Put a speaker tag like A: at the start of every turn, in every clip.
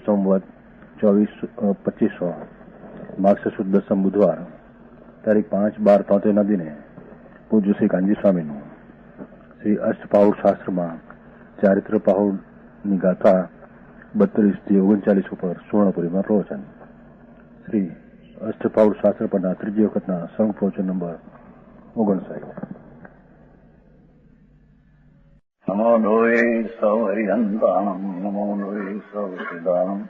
A: સંવત 2500 માર્ગશીર સુદ દસમ બુધવાર તારીખ 5/12/73 દિને પૂજ્ય શ્રી કાનજી સ્વામીનું શ્રી અષ્ટપાઉડ શાસ્ત્રમાં ચારિત્ર પાઉડની ગાથા 32 થી 39 ઉપર સુવર્ણપુરીમાં પ્રવચન. શ્રી અષ્ટપાઉડ શાસ્ત્ર પરના ત્રીજી વખતના સંઘ પ્રવચન નંબર 59.
B: નમો લોહે સૌ હરિહંતાણમ, નમો લોહે સૌ સિદ્ધાણમ,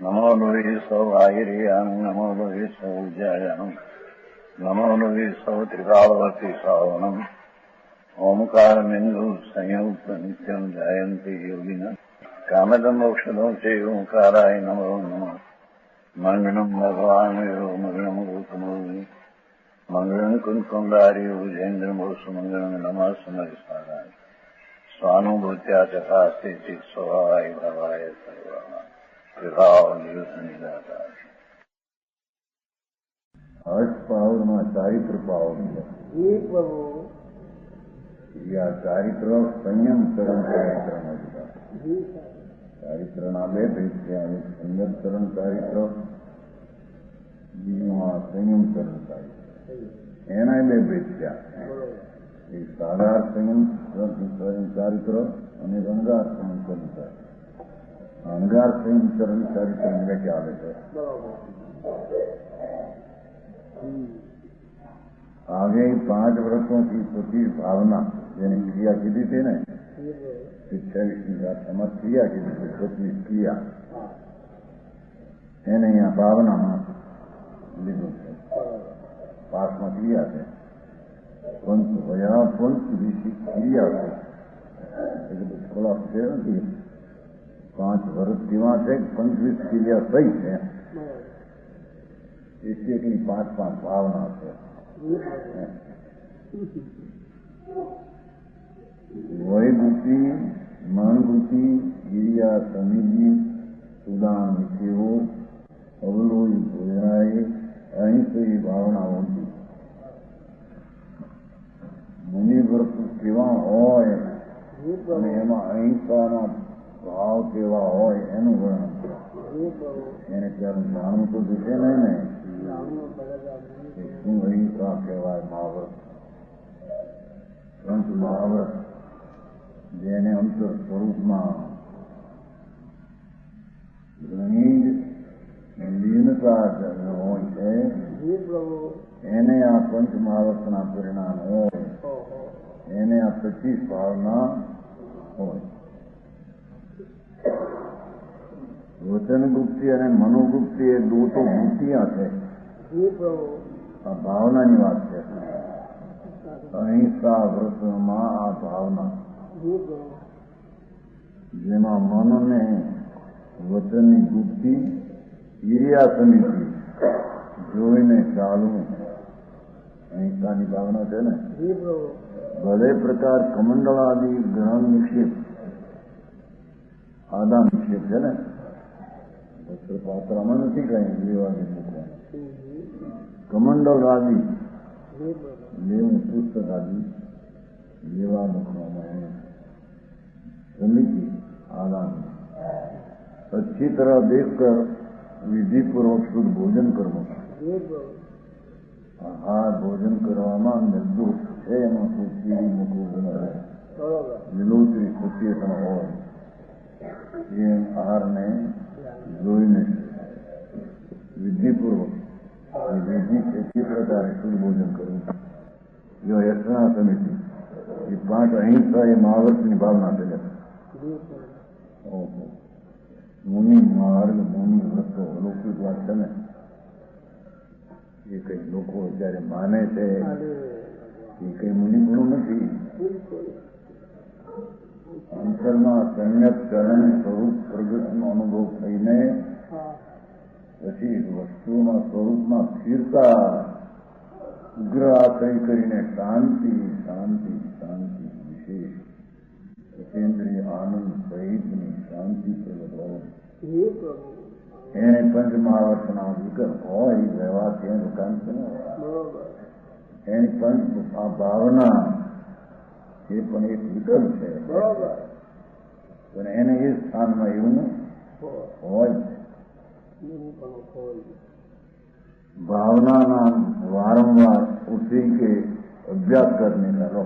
B: નમો લોહે સૌ આયર્યાણમ, નમો લોહે સૌ જયાણમ, નમો લોહે સૌ ત્રિકાળવતી શ્રાવણમ. ઓમકાર બિંદુ સંયુક્ત નિત્યમ જાયંતી યોગિન કામદમ મોક્ષદો છે ઓંકારાય નમો નમઃ. મંગળમ ભગવાન મંગળમ ગૌતમો મંગળમ કુંકુંડાર્યો જૈન્દ્રમો સુમંગળમ નમઃ સમરિસ્વારાય સ્વાનુભૂત્યા ચકાસ્તે ચિત સ્વભાવાય ભવાય સર્વા પ્રભાવ નિયુત નિરાકાર.
C: અષ્ટપાઉડમાં ચારિત્ર પાઉડ યા ચારિત્ર સંયમ ચરણ ચારિત્ર. ચારિત્રના બે ભેદ છે. સંયમ ચરણ ચારિત્ર, બીજું સંયમ ચરણ ચારિત્ર. એના બે ભેદ છે. એક સાધાર સંયમ ચારિત્ર અને રંગાર સંયમ ચરણ ચારિત્ર. રંગાર સંયમ ચરણ ચારિત્ર વ્યાખ્યા આવે છે. आगे 5 वर्षों की प्रति भावना यानी क्रिया कीधी थी ने 26 गाथाમાં ક્રિયા કીધી હતી. 25 ક્રિયા એને અહીંયા ભાવનામાં લીધું છે. પાઠમાં ક્રિયા છે. પંચ વયા પંચ ઋષિ ક્રિયા છે એટલે થોડા ફેર નથી. 5 વર્ષ જેવા છે. 25 ક્રિયા થઈ છે. એટલી 5 ભાવના છે. વયબુદ્ધિ, મનબુદ્ધિ, ક્રિયા સમિતિ, સુદાન વિષયો, અવલોય ભોજનાય, અહિંસી ભાવનાઓથી મુનિવ્રત કેવા હોય અને એમાં અહિંસાના ભાવ કેવા હોય એનું વર્ણન કરે. એને ત્યારે જાણવું તો દિશે નહીં ને શું અહિંસા કહેવાય. મહાવ્રત પરંતુ મહાવ્રત જેને અંતર સ્વરૂપમાં ઘણી જ લીનતા હોય છે એને આ પંચ મહાવ્રતના પરિણામ હોય. એને આ 25 ભાવના હોય. વચન ગુપ્તિ અને મનોગુપ્તિ એ દો તો વૃત્તિયા છે. આ ભાવનાની વાત છે. અહિંસા વ્રતમાં આ ભાવના જેમાં મનને વચનની ગુપ્તિ, ક્રિયા સમિતિ જોઈને ચાલવું અહિંસાની ભાવના છે ને. ભલે પ્રકાર કમંડળાદિ ગ્રહણ નિક્ષેપ આદા નિક્ષેપ છે ને. પાત્રમાં નથી કઈ લેવાની મૂકવાનું. કમંડલ આદિ લેવું, પુસ્તક આદિ લેવા મૂકવામાં એને સમિતિ આદાન. अच्छी तरह देखकर विधि पूर्वक शुद्ध भोजन करવું. આહાર ભોજન કરવામાં નિર્દોષ છે. એમાં કોઈ કીડી મૂકવું રહે, લીલોતરી સચેતન હોય એ આહારને જોઈને વિધિપૂર્વક વિધિ એટલી પ્રકારે શુદ્ધ ભોજન કરવું. જો યશના સમિતિ એ 5 અહિંસા એ મહાવ્રતની ભાવના છે. મુનિ માર્ગ, મુનિ વ્રતો અલૌકિક વાત છે ને. એ કઈ લોકો જયારે માને છે એ કઈ મુનિ ગુણો નથી. અંતરમાં સંયત ચરણ સ્વરૂપ પ્રગટનો અનુભવ થઈને પછી વસ્તુમાં સ્વરૂપમાં સ્થિરતા ઉગ્ર આશ્રય કરીને શાંતિ શાંતિ શાંતિ વિશેષ સતેન્દ્રિય આનંદ સહિતની શાંતિ પ્રગટ હોય. એને પંચ મહાવર્તના વિકલ્પ હોય વ્યવહાર ત્યાં દુકાન છે ને. એની પંચ આ ભાવના એ પણ એક વિકલ્પ છે. પણ એને એ સ્થાનમાં એવું હોય છે. भावना नाम वारंवार उसी के अभ्यास करने का लो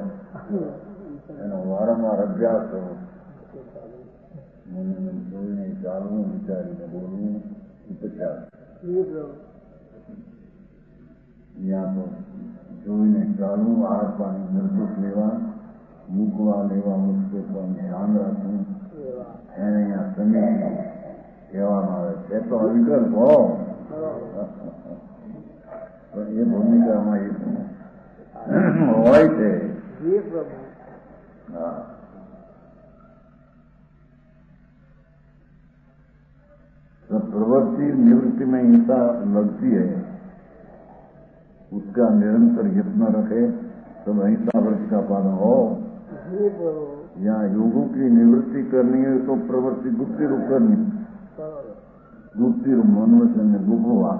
C: वारंवार अभ्यास करो. મને જોઈને ચાલવું, વિચારીને બોલવું, ઉપચાર. ત્યાં તો જોઈને ચાલવું, આહાર પાણી નિર્દોષ લેવા, મૂકવા લેવા મુશ્કેલ પણ ધ્યાન રાખવું, એને અહીંયા સમીપ કહેવામાં આવે છે. તો અવિકલ્પ હો, પણ એ ભૂમિકામાં એ હોય છે. હા, तो प्रवृत्ति निवृत्ति में हिंसा लगती है, उसका निरंतर यत्न रखे तब अहिंसा व्रत का पालन हो. यहाँ योगों की निवृत्ति करनी है तो प्रवृत्ति गुप्ती रूप करनी, गुप्ती रूप मनोवचन में गुप्त हुआ.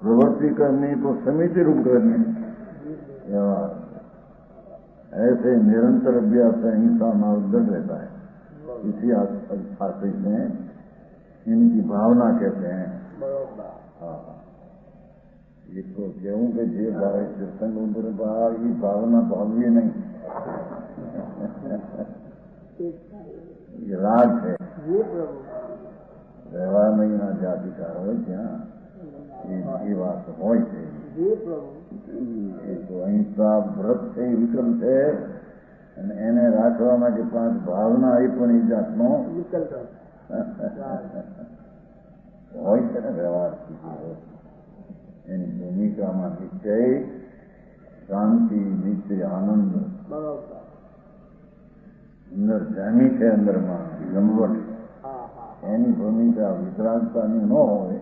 C: प्रवृत्ति करनी तो समिति रूप करनी. ऐसे निरंतर अभ्यास से अहिंसा मार्ग दृढ़ रहता है. इसी आशय से इनकी भावना कहते हैं. हाँ, ये तो कहूँ कि जे भावे सत्संग उधर ये भावना भावी नहीं. ये राग है. व्यवहार में ना जातिकार हो ત્યાં એ વાત હોય છે. એ તો અહિંસા વ્રત છે, એ વિકલ્પ છે, અને એને રાખવા માટે 5 ભાવના એ પણ એ જાતનો હોય છે ને. વ્યવહાર એની ભૂમિકામાં નિશ્ચય, શાંતિ, નિશ્ચય, આનંદ અંદર જામી છે. અંદરમાં ગમવટ, એની ભૂમિકા વિશ્રાંતતાની ન હોય.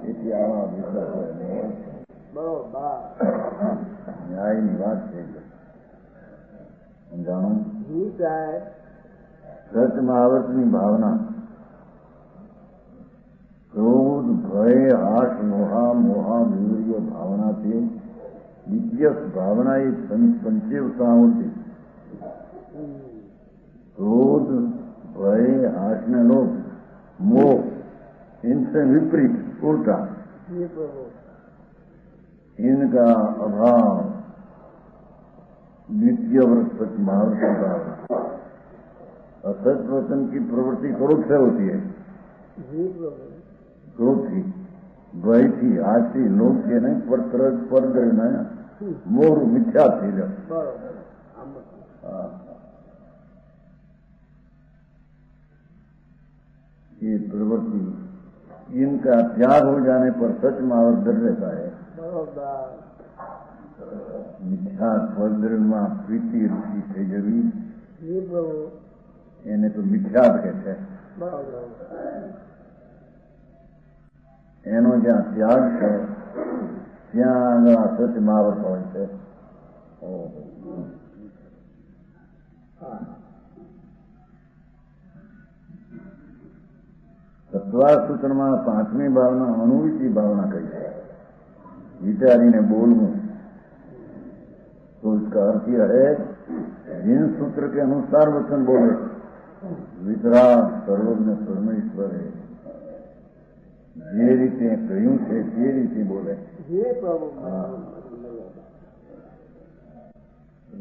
C: એથી આવા વિશ્વાસ ન્યાયની વાત છે. સમજાણું? સચ મહાવર્તની ભાવના, ક્રોધ, ભય, હાશ, મોહા વિવરીય ભાવનાથી વિદ્યસ भावना ये पंचेवताओं क्रोध, भय, हाश में लोभ, मोह, इनसे विपरीत उल्टा इनका अभाव नित्य व्रत सच महाव्रत का. असत वचन की प्रवृत्ति क्रोध से होती है. क्रोध थी, भय थी, आज थी, लोभ थी नहीं, पर मोह मिथ्या थी. जब ये प्रवृत्ति, इनका त्याग हो जाने पर सच महावर दृढ़ रहता है. मिथ्या स्वर्दृढ़ में प्रीति रुचि થઈ જવી એને તો મિથ્યા કહે છે. એનો જ્યાં ત્યાગ છે ત્યાં આગળ આ સચ મહાવત હોય છે. સત્વાર સૂત્રમાં 5મી ભાવના અનુભૂતિ ભાવના કહી છે. વિચારીને બોલવું. तो इसका अर्थ यह है जिन सूत्र के अनुसार वचन बोले. वितराग सर्वज्ञ परमेश्वर है, જે રીતે કહ્યું છે તે રીતે બોલે.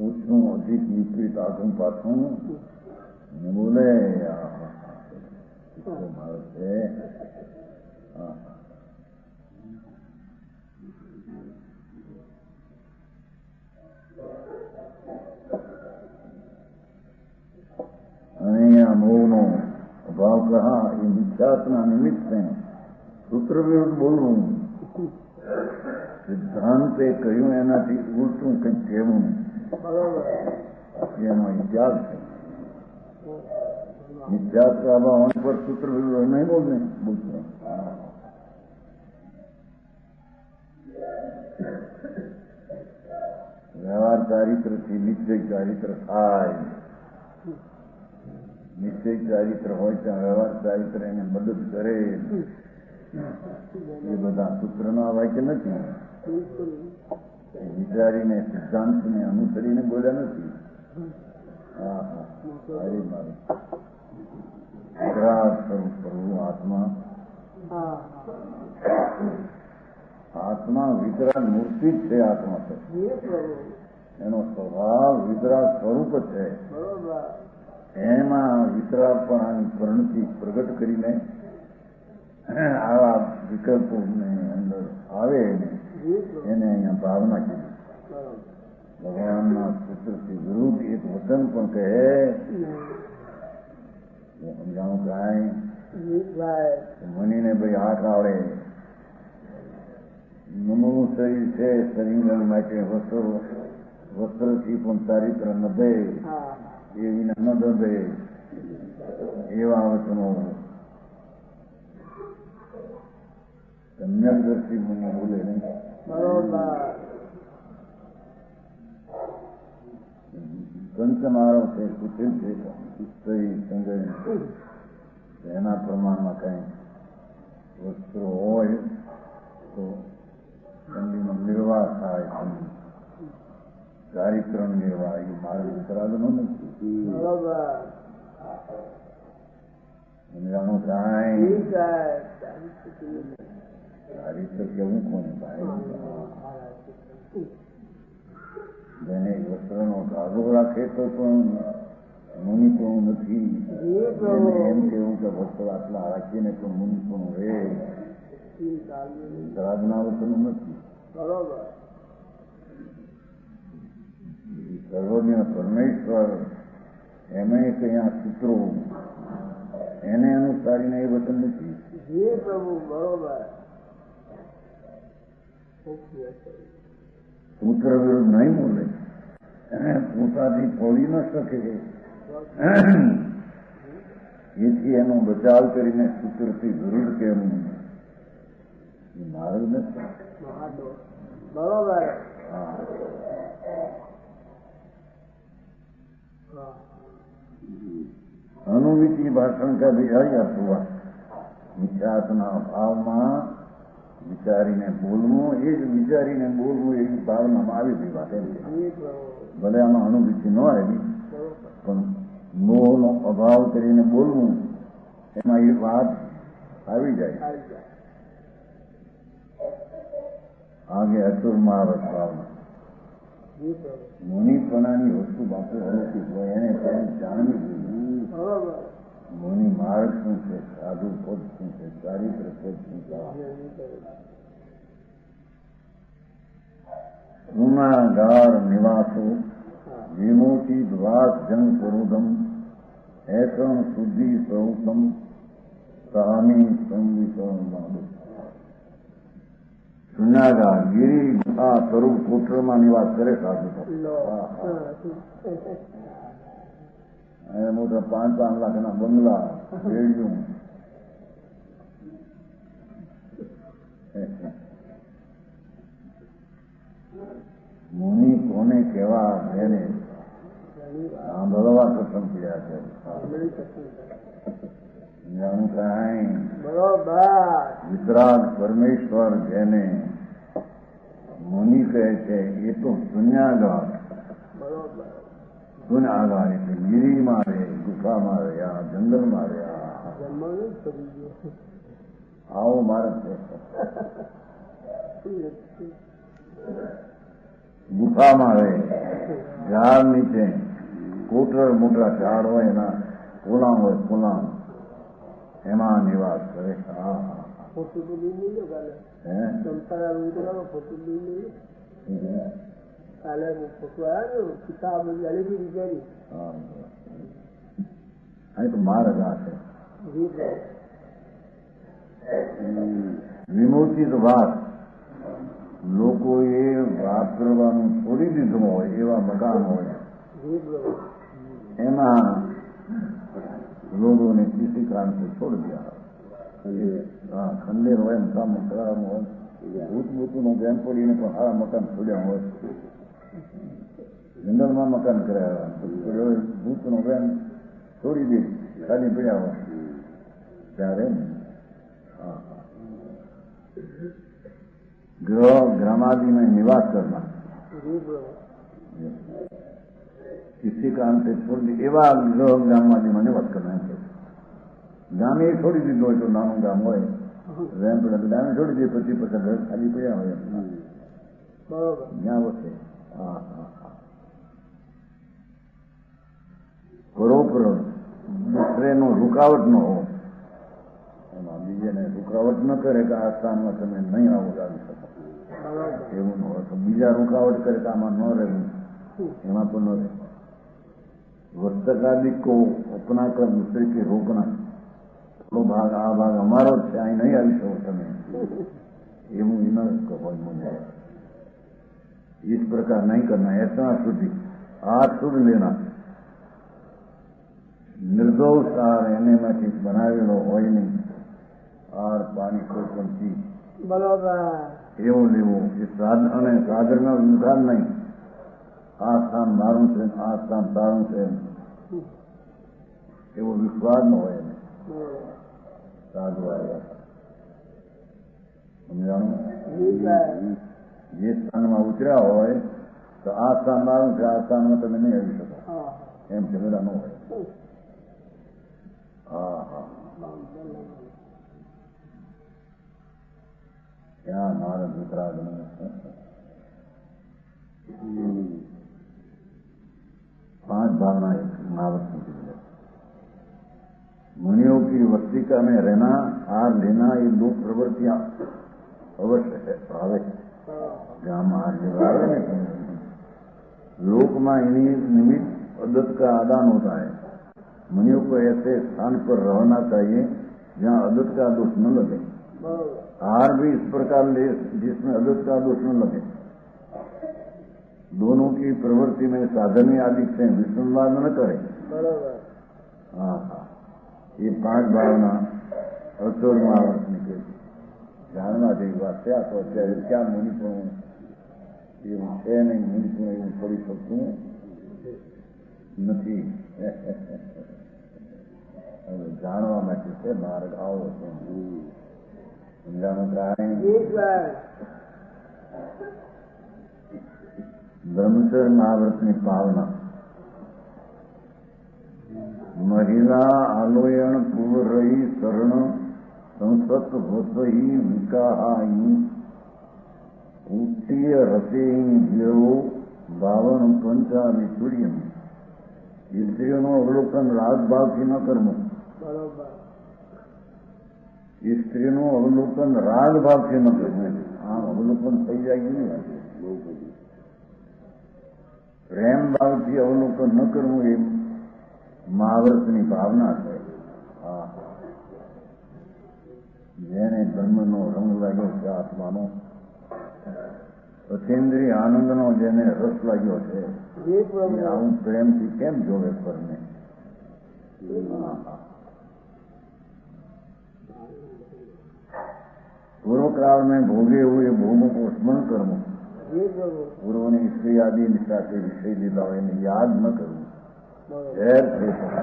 C: ઓછું અધિક વિપરીત આઘું પાછું બોલે. મારે છે અને અહીંયા મોહનો અભાવ કહા એ મિથ્યાત્વના નિમિત્તે સૂત્ર વિરુદ્ધ બોલવું. સિદ્ધાંતે કહ્યું એનાથી ઉલટું કંઈક કહેવું એનો ત્યાગ છે. મિથ્યાત્વ અભાવ હોने पर सूत्र विरुद्ध नहीं बोलते. વ્યવહાર ચારિત્રથી નિશ્ચય ચારિત્ર થાય. નિશ્ચય ચારિત્ર હોય ત્યાં વ્યવહાર ચારિત્ર એને મદદ કરે. એ બધા સૂત્રના વાક્ય નથી. વિચારીને સિદ્ધાંતને અનુસરીને બોલ્યા નથી. હા હા, મારી વિતરાગ વિતરાગ મૂર્તિ જ છે આત્મા તો. એનો સ્વભાવ વિતરાગ સ્વરૂપ છે. એમાં વિતરાગપણાની પરિણતિ પ્રગટ કરીને આવા વિકલ્પોને અંદર આવે એને અહીંયા ભાવના કીધી. ભગવાનના સૂત્રથી વિરુદ્ધ એક વચન પણ કહે સમજાવું કાંઈ મનીને ભાઈ હાથ આવડે નમવું શરીર છે શરીર માટે વસ્ત્રથી પણ ચારિત્ર ન દે એ વિના ન દે એવા વચનો સમ્યકદર્શી મને બોલે નહીં. કંચમારો છે કુટિલ છે સ્ત્રી સંગય એના પ્રમાણમાં કઈ વસ્ત્રો હોય તો ઠંડીનો નિર્વાહ થાય. ચારિત્ર નિર્વાહ એ માર્ગ વિતરાગનો નથી. સમજાણું કાંઈ ચારિત્ર કેવું કોને ભાઈ જેને વસ્ત્રનો કાગો રાખે તો પણ મુનિપણું નથી. એમ કેવું કે વસ્ત્ર આટલા રાખીને પણ મુનિપણું રહે વિતરાગના વચનો નથી. સર્વજ્ઞ પરમેશ્વર એમે કયા સૂત્રો એને અનુસારીને એ વચન નથી. સૂત્ર વિરુદ્ધ નહીં બોલે પોતાથી ફોડી ન શકે એથી એનો બચાવ કરીને સૂત્રથી વિરુદ્ધ કેમ એ માર્ગ નથી. અનુવિધિ ભાષણ કા વિચાર્યા હુआ વિચારના ભાવમાં વિચારીને બોલવું એ જ વિચારીને બોલવું એવી ભાવનામાં આવી ગઈ વાત એમ છે. ભલે આમાં અનુભૂતિ ન આવી પણ મોહનો અભાવ કરીને બોલવું એમાં એ વાત આવી જાય. આગે અચુરમારસ ભાવના મુનિપણાની વસ્તુ બાપુ અલૌકિક હોય એને તેને જાણવી જોઈએ. મુનિ માર્ગ શું છે, સાધુ પદ શું છે, ચારિત્ર પદ શું છે. ગુનાગાર નિવાસો વિમોચી દ્વાસ જંગ પુરુષમ એસમ શુદ્ધિ સ્વરૂપમ સ્વામી સંવિષમ ગુનાગાર ગિરી આ સ્વરૂપ કોટરમાં નિવાસ કરે સાધુ. મોટા 5-5 લાખના બંગલા રેડિયું મુનિ કોને કેવા એને સાંભળવા પસંદ કર્યા છે. જાણું કાંઈ વિતરાગ પરમેશ્વર જેને મુનિ કહે છે એ તો ગુન્યાગાર. ગુનાગાર એટલે ગિરીમાં રહે, ગુફામાં રહ્યા, જંગલમાં રહ્યા. આવો માર્ગ છે. ગુફામાં રહે, ઝાડ નીચે કોટર મોટા ઝાડ હોય એના કોલામ હોય કોલામ એમાં નિવાસ કરે. અહીં તો માર્ગ આ છે. વિમોચિત વાત લોકોએ વાપરવાનું છોડી દીધું હોય એવા મકાન હોય એમાં લોકોને કિસી કારણથી છોડી દીધા. ખંડેર હોય કામ કરાવવાનું હોય ભૂતનું બેન પડીને પણ સારા મકાન છોડ્યા હોય. જંગલમાં મકાન કરાવ્યા ભૂતનો બેન છોડી દે ખાલી પડ્યા હોય ત્યારે ग्रह ग्रामादि में निवास करना किसी कारण से छोड़ दी एवं ग्रह ग्रामादि में निवास करना है. गामे छोड़ी दी दो तो नाનું ગામ હોય રેમ પડે ગામે છોડી દે પછી ઘર ખાલી પડ્યા હોય જ્યાં વસે બરોબર દૂસરેનો રૂકાવટ ન હો, એમાં બીજાને રૂકાવટ ન કરે કે આ સ્થાનમાં તમે નહીં આવો આવી શકો, એવું ન હોય. તો બીજા રૂકાવટ કરે કે આમાં ન રહેવું, એમાં પણ ન રહે. वर्तकादि को अपना कर दूसरे के रोकना, थोड़ो भाग आ भाग हमारो છે, અહીં નહીં આવી શકો તમે, એવું ન કહો मुझे. इस प्रकार नहीं करना. ऐसा शुद्धि हाथ शुद्ध लेना, निर्दोष आहार એને માંથી બનાવેલો હોય નહીં. આહાર પાણી કોઈ પણ ચીજ બરોબર એવું લેવું. એ અને સાધનનો વિધાન નહીં. આ સ્થાન મારું છે, આ સ્થાન તારું છે, એવો વિશ્વાસ ન હોય એને. સાધુ આવ્યા સમજાણું. જે સ્થાનમાં ઉતર્યા હોય તો આ સ્થાન મારું છે, આ સ્થાનમાં તમે નહીં આવી શકો, એમ ઝઘડા ન હોય. હા હા ક્યાં નારદ વિતરાગ पांच भावना एक महावत है. मुनियों की वस्तिका में रहना, आहार लेना, ये दो प्रवृत्तियां अवश्य है. भावे जहां आहार लेवा लोक में इन्हीं निमित्त अदत का आदान होता है. मुनियों को ऐसे स्थान पर रहना चाहिए जहां अदत का दोष न लगे. आहार भी इस प्रकार ले जिसमें अदत का दोष न लगे. दोनों की प्रवृत्ति में साधनी आदि से विसंवाद न करे. हाँ हाँ, ये पांच भावना અસોર મહાવત નીકળી. જાણવા જેવી વાત છે. આ તો અત્યારે ક્યાં મુનિપણું એવું છે નહીં, મુનિપણું એવું પડી શકતું નથી. જાણવા માટે છે માર્ગ આવો છે. સમજાણું કાંઈ ब्रह्मचर्य महाव्रत की पावना. महिला आलोयन पूर्व रही शरण संसत होत ही विकाहाई उत्तीय रसे गिरो बावन पंचामी सूर्य. स्त्रीઓનું અવલોકન રાગભાવથી ન કરવું. સ્ત્રીનું અવલોકન રાગભાવથી ન કરવું. આમ અવલોકન થઈ જાય નહીં. પ્રેમ ભાવથી અવલોકન ન કરવું એ મહાવ્રતની ભાવના છે. હા, જેને બ્રહ્મનો રંગ લાગ્યો છે, આત્માનો અતિન્દ્રિય આનંદનો જેને રસ લાગ્યો છે, આવું પ્રેમથી કેમ જોવે પરને. પૂર્વકાળ में भोगे हुए भोगों को स्मरण करવું. પૂર્વની સ્ત્રી આદિ સાથે વિષય લીધા હોય એને યાદ ન કરવું. ઝેર થઈ શકે.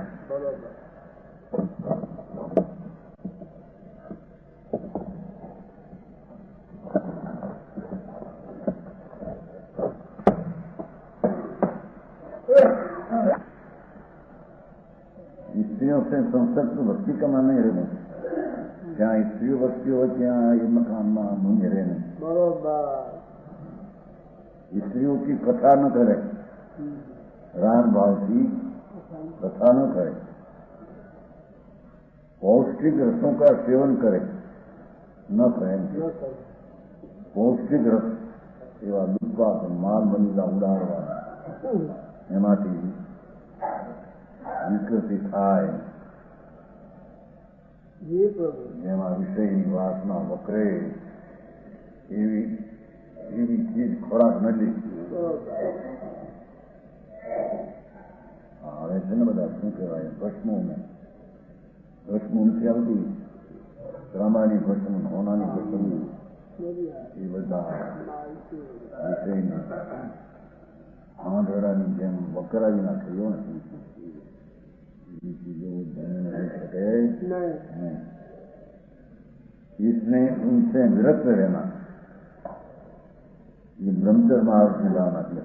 C: स्त्रियों से संसक्त भक्ति का मान नहीं रहना. जहाँ स्त्रियों भक्ति हो ત્યાં એ મકાનમાં મુંજ રહે નહીં. स्त्रियों की कथा न करे, राग भाव की कथा न करे. पौष्टिक रसों का सेवन करे न करे. पौष्टिक रस એવા દુષ્પાપ માલ બનીલા ઉડાડવા એમાંથી વિકૃતિ થાય. જેમાં વિષયની વાસના વકરે એવી ચીજ ખોરાક નથી. હવે છે ને બધા શું કહેવાય ભસ્મું નથી આવતી, ત્રાંબાની ભસ્મ, હોનાની ભસ્મ, એ બધા વિષયની આંધળાની જેમ વકરાવી નાખે. એવું નથી. इसने उनसे विरक्त रहना, ये ब्रह्मचर्य महावत में लाना है.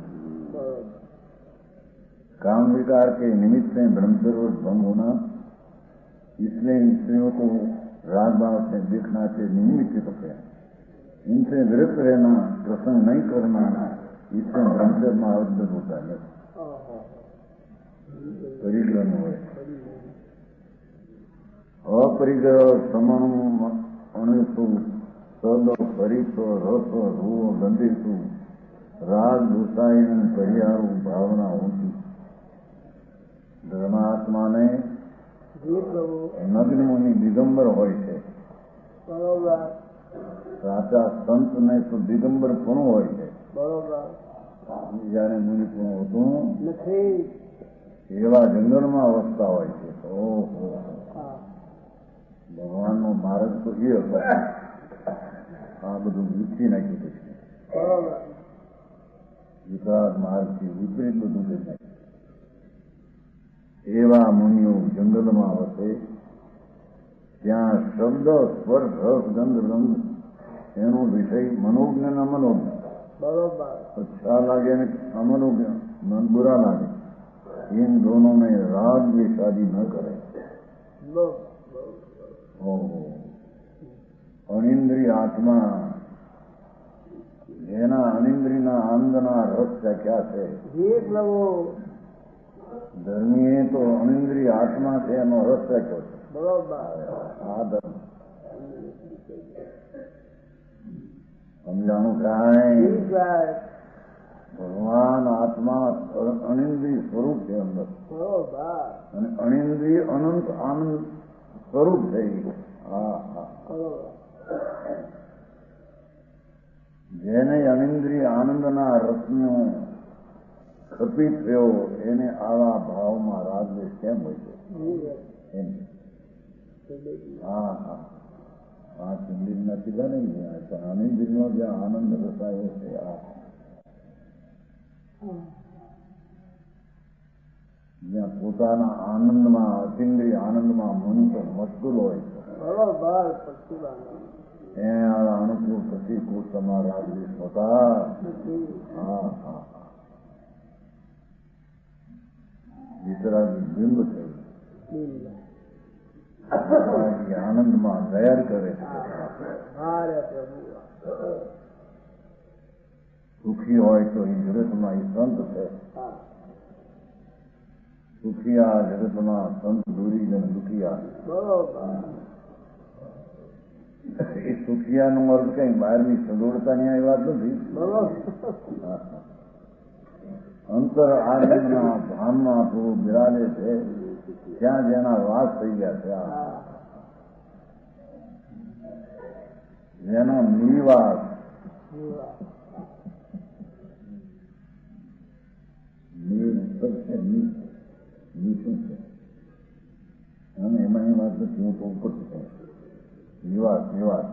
C: काम विकार के निमित्त से ब्रह्मचर्य भंग होना, इसलिए इन स्त्रियों को राग भाव से देखना से निमित्त होते हैं. इनसे विरक्त रहना, प्रसंग नहीं करना, इससे ब्रह्मचर्य में आबद्ध होता है। परिग्रह में अपरिग्रह समण अणितु सद परितो रस रूह गंधितु राग दूषायन परिहारू भावना होती। ધર્માત્માને નગ્ન મુનિ દિગંબર હોય છે, સાચા સંતને તો દિગંબર પણ હોય છે, બીજાને મુનિ પણ હોતું નથી, એવા જંગલમાં વસતા હોય છે. ઓહો, ભગવાનનો માર્ગ તો એ હતો, આ બધું વિકસી નાખ્યું છે. વિકાસ માર્ગથી વિપરીત બધું થઈ નાખ્યું. એવા મુનિઓ જંગલમાં વસે, ત્યાં શબ્દ સ્પર્શ રસ ગંધ રંગ એનો વિષય મનોજ્ઞ ના મનોજ્ઞ, अच्छा लागे न अमनोज्ञ मन बुरा लागे, इन दोनों में राग भी शादी न करे. अनिंद्रिय आत्मा જેના અનિંદ્રિયના આનંદના રસ ચાખ્યા છે, ધર્મીએ તો અનિંદ્રિય આત્મા છે એનો રસ ચાખ્યો છે. આ ધર્મ સમજાણું કાંઈ? ભગવાન આત્મા અનિંદ્રિય સ્વરૂપ છે અંદર, અને અનિંદ્રિય અનંત આનંદ સ્વરૂપ છે. જેને અનિંદ્રિય આનંદના રસનો ખપી થયો એને આવા ભાવમાં રાગદ્વેષ કેમ હોય છે? હા હા, પાંચ ઇન્દ્રિયના કીધા નહીં, પણ અનિંદ્રિયનો જ્યાં આનંદ રસાયો છે, જ્યાં પોતાના આનંદમાં અતિન્દ્રિય આનંદમાં મન તો મશગુલ હોય છે, એના અનુકૂળ પ્રતિકૂળ તમારા રાગદ્વેષ હોતા. હા હા, વિતરાગી બિંબ થયું, આનંદમાં તૈયાર કરે છે. સુખી હોય તો એ જગતમાં એ સંત છે, સુખિયા જગતમાં સંત દૂરી જન દુખિયા. એ સુખિયાનો અર્થ કઈ બહારની સગવડતાની આ વાત નથી. અંતર આનંદના ભાનમાં આપણું બિરાજે છે, ત્યાં જેના વાસ થઈ ગયા છે, જેનો નિવાસ શું છે, અને એમાં એ વાત નથી, હું તો ઉપર છું. નિવાસ નિવાસ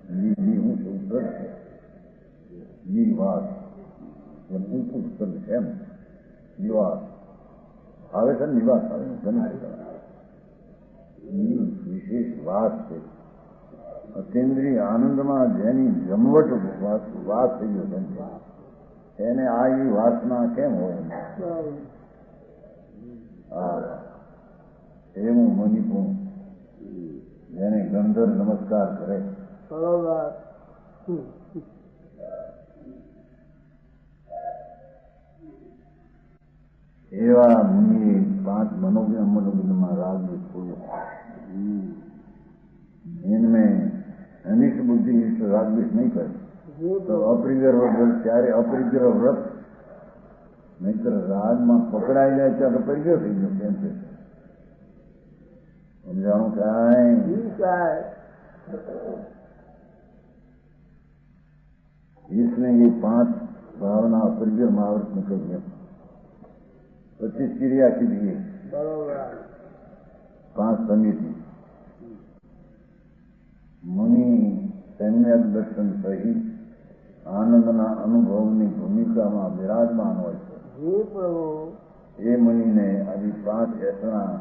C: હું છું ઉપર છે, નિવાસ ઊંચું સ્તર એમ નિવાસ આવે છે, નિવાસ આવે વિશેષ વાત છે. અતિન્દ્રિય આનંદમાં જેની જમવટ વાત થઈ ગયો છે, એને આ એ વાસના કેમ હોય? એવું મનિપુણ જેને ગંધર્વ નમસ્કાર કરે, એવા મુનિએ પાંચ મનોજ્ઞમાં રાગદ્વેષ છોડ્યો. इनमें अनिष्ट बुद्धि इष्ट रागद्वेष नहीं करे तो अप्रिग्रह व्रत, ત્યારે અપ્રિગ્રહ વ્રત, નહીતર રાગમાં પકડાઈ જાય ત્યારે પરિગ્રહ થઈ ગયો. કેમ છે સમજાણું કાંઈ? इसने ये पांच भावना अप्रिग्रह महाव्रत निकल गया. 25 क्रिया की दिए, 5 समिति मुनि सम्यक दर्शन સહિત આનંદના અનુભવની ભૂમિકામાં બિરાજમાન હોય છે. એ મુનિને આવી 5 એસણા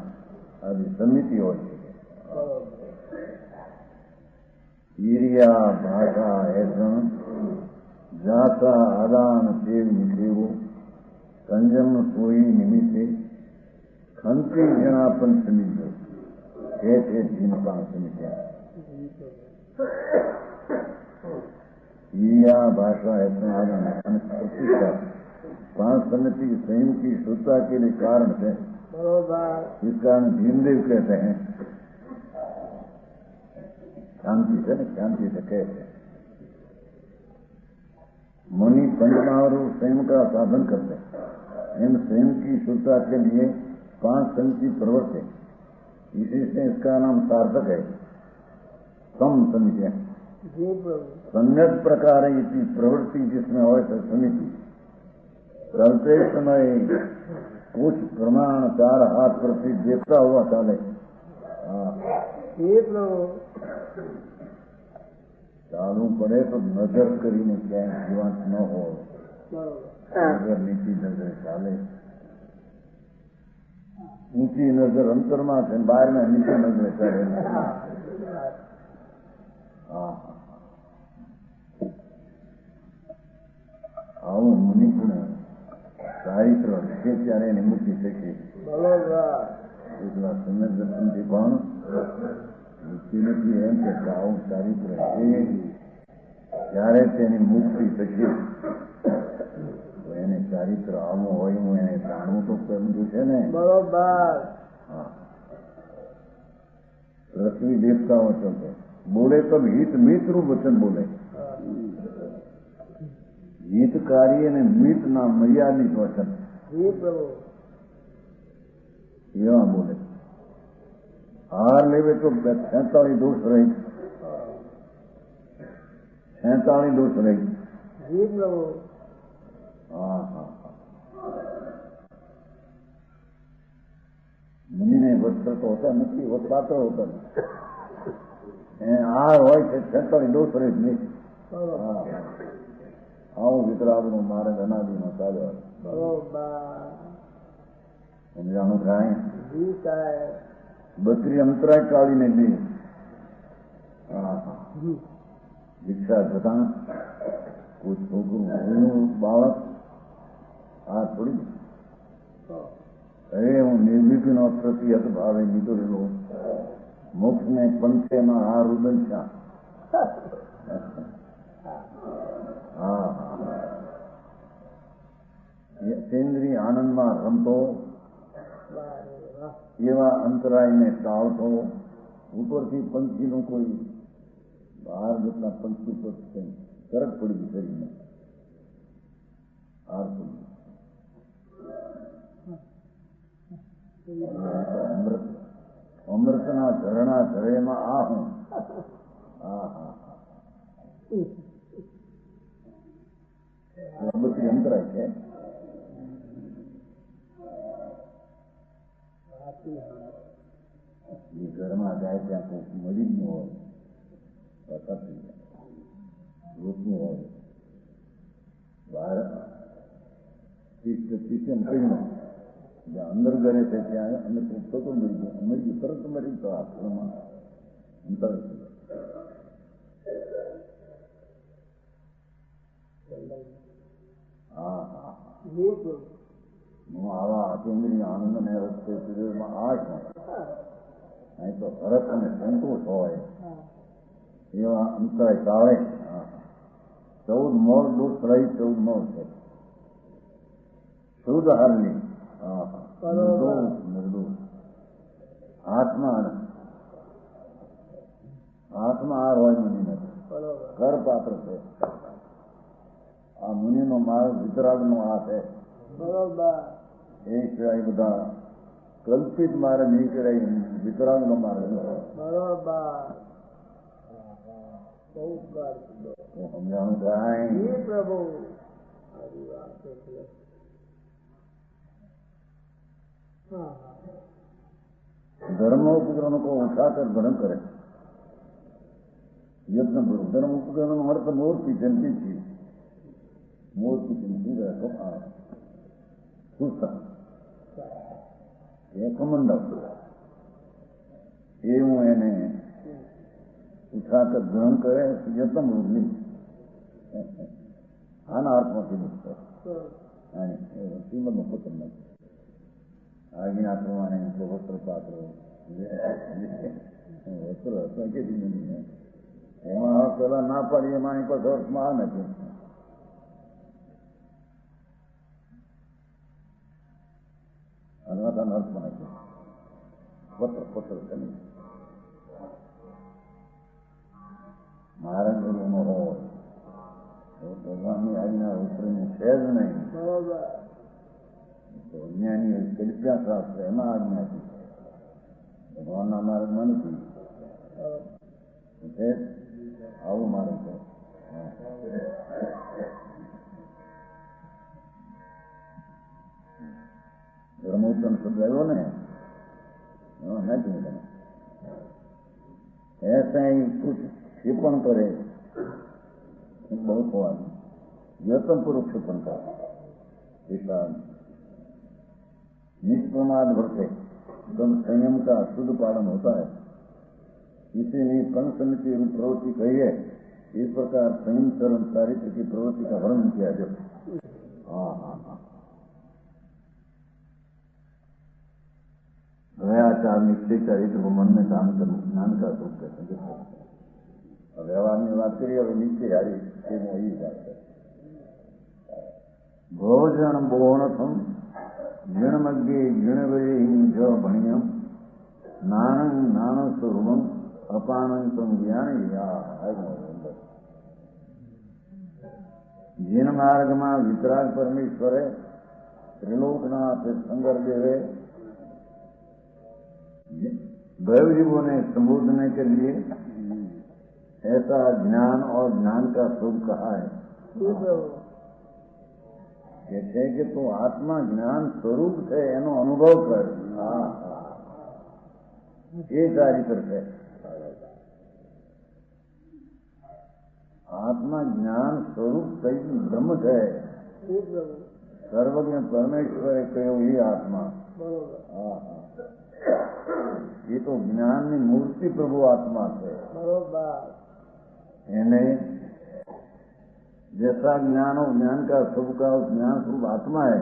C: આવી સમિતિ હોય છે. ઈરિયા ભાષા એસણ જાતા આદાન દેવ નિષેવો સંજમ સોઈ નિમિત્તે ખંતી જણા પણ સમિત છે જીન 5 સમિત્યા. क्रिया भाषा यत्न प्रतिष्ठा 5 समिति स्वयं की शुद्धता के लिए कारण है। इस कारण भीमदेव कहते हैं शांति से न शांति से कहते हैं। मुनि पंचमहावर स्वयं का साधन करते हैं। इन स्वयं की शुद्धता के लिए 5 समिति प्रवृत्त है। इसी से इसका नाम सार्थक है। सम समितियां सम्यक प्रकार की प्रवृत्ति जिसमें हो समिति चलते समय कुछ प्रमाण 4 हाथ प्रति देखता हुआ चाले। चालू पड़े तो नजर करीने क्या जीवंत न हो, नजर नीची नजर चाले। ऊंची नजर अंतर में बाहर में नीचे नजर चले। આવું મુનિપુણ ચારિત્ર છે ત્યારે એને મૂકી શકે. એટલા સમય દર્શનથી પણ મુક્તિ નથી. એમ કે આવું ચારિત્ર છે ત્યારે તેની મુક્તિ થશે. એને ચારિત્ર આવું હોય હું એને જાણવું તો કરવું છે ને. બરોબર. હા, પૃથ્વી દેવતાઓ ચલતો બોલે તો હિત મિત્રું વચન બોલે. હિતકારી અને મિતના મર્યાદિત વચન એવા બોલે. હાર લેવે તો 46 દોષ રહી. 46 દોષ રહી. હા હા. મુનિને વસ્ત્ર તો હોતા નથી, વસ્ત્રાતો હોતા નથી. હાર હોય છે 46 દોષ રહી જ નહીં. હા, આવો વિતરાગનો માર્ગ અનાદિનો ચાલ્યો. સમજાણું થાય? બકરી અંતરાય કાઢીને દે. દીક્ષા થતા કોઈ છોકરું બાળક આ થોડી અરે હું નિર્વિઘ્ન પ્રતિ ભાવે નીકળેલો મોક્ષને પંથેમાં આ રુદન છે. હા, કેન્દ્રીય આનંદમાં રમતો એવા અંતરાયને ટાળતો. ઉપરથી પંખીનું કોઈ બહાર જતા પંખી પર ફરક પડી શરીરને. અમૃત અમૃતના ઝરણા ઝરેમાં આ હું. હા હા હા. બધી અંતરાય છે. એ ઘરમાં જાય ત્યાં કોઈ મરીનું હોય, રોટનું હોય, બહાર શિષ્યમ કહ્યું જ્યાં અંદર ઘરે છે ત્યાં અમે થતો મરી ગયું તરત મરી તો આશ્રમમાં અંતર. હા હા. હું આવા કેન્દ્રીય આનંદને રસ્તે પીરિયડમાં 8 અહીં તો હરખ અને સંતોષ હોય એવા અંતરાય ટાળે. 14 મોર દોષ રહી. 14 મોર છે શુદ્ધ હારની. નિર્દોષ હાથમાં હાર હોય મુનિ નથી. કરપાત્ર છે. આ મુનિનો માર્ગ વિતરાગનો આ છે. એ સિવાય બધા કલ્પિત માર્ગ નહીં કરાય. વિતરાગનો માર્ગ સમજાણું થાય? પ્રભુ ધર્મ ઉપકરણ को उठाकर ग्रहण करे. यत्न धर्म उपकरण अर्थ मूर्ति जंती थी. मूर्ति जंती तो એકમંડપ એવું એને ઉઠાકર ગ્રહણ કરે. યત્ન મૂર્તિ આના અર્થમાંથી મુક્ત. શ્રીમદનો પુત્ર નથી. આજ્ઞા પ્રમાણે વસ્ત્ર પાત્ર વસ્ત્ર કે એમાં પેલા ના પાડીએ એમાં એક અર્થમાં આ નથી. અર્થમાં નથી પત્ર કરી મહારાજ ગુરુનો હોય ભગવાનની આજ્ઞા ઉપરની છે જ નહીં. તો જ્ઞાની કલ્પ્યા શાસ્ત્ર એમાં આજ્ઞા છે, ભગવાનના માર્ગમાં નથી. આવું મારે છે. ધર્મોત્તમ શબ્દ આવ્યો ને નથી ऐसा ही कुछ क्षिपण करे बहुत हुआ यत्न पूर्वक क्षिपण करे ऐसा निष्प्रमाद भरते एकदम संयम का शुद्ध पालन होता है. इसीलिए कर्ण समिति प्रवृत्ति कही है. इस प्रकार संयम चरण चारित्र की प्रवृत्ति का वर्णन किया जो. हाँ हाँ हाँ व्यवहार निश्चय चरित्र को मन में दान कर ज्ञान का रूप कहते हैं. व्यवहार में बात करिए अब निश्चय हारी वही बात है. भोजन बोणथम जिण मध्य जिण वे जो भणियम नान नान स्वरूपम अपान तुम ज्ञान जिन मार्ग में वितराग परमेश्वरे त्रिलोकना शंकर देवे भैव जीवों ने संबोधने के लिए ऐसा ज्ञान और ज्ञान का स्वरूप कहा है. कहते हैं कि तो आत्मा ज्ञान स्वरूप है एनो अनुभव कर. ये चारित्र है. आत्मा ज्ञान स्वरूप कई ब्रह्म है. सर्वज्ञ परमेश्वर कहो ये आत्मा. ये तो ज्ञान की मूर्ति प्रभु आत्मा है. जैसा ज्ञान और ज्ञान का स्वरूप का ज्ञान स्वरूप आत्मा है,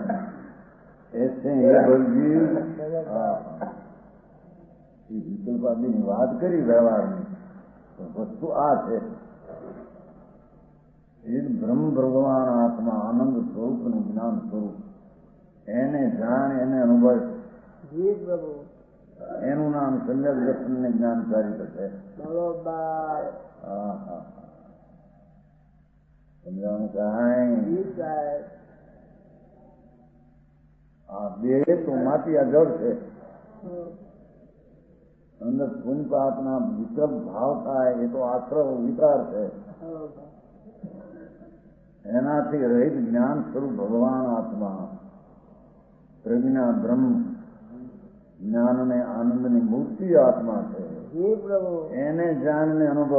C: ऐसे ये बलजीव विकल्प आदि की बात करी व्यवहार में तो वस्तु आ है. ब्रह्म भगवान आत्मा आनंद स्वरूप નું જ્ઞાન સ્વરૂપ એને જાણ એને અનુભવ એનું નામ સમ્યક દર્શન ને જ્ઞાન ચારિત્ર છે. સમજાવવાનું કાંઈ આ દેહ તો માટી આ જળ છે. અંદર પુણ્ય પાપના વિકલ્પ ભાવ થાય એ તો આશ્રવ વિકાર છે. એનાથી રહિત જ્ઞાન સ્વરૂપ ભગવાન આત્મા પ્રજ્ઞા બ્રહ્મ જ્ઞાન અને આનંદ ની મૂર્તિ આત્મા છે. એને જાણને અનુભવ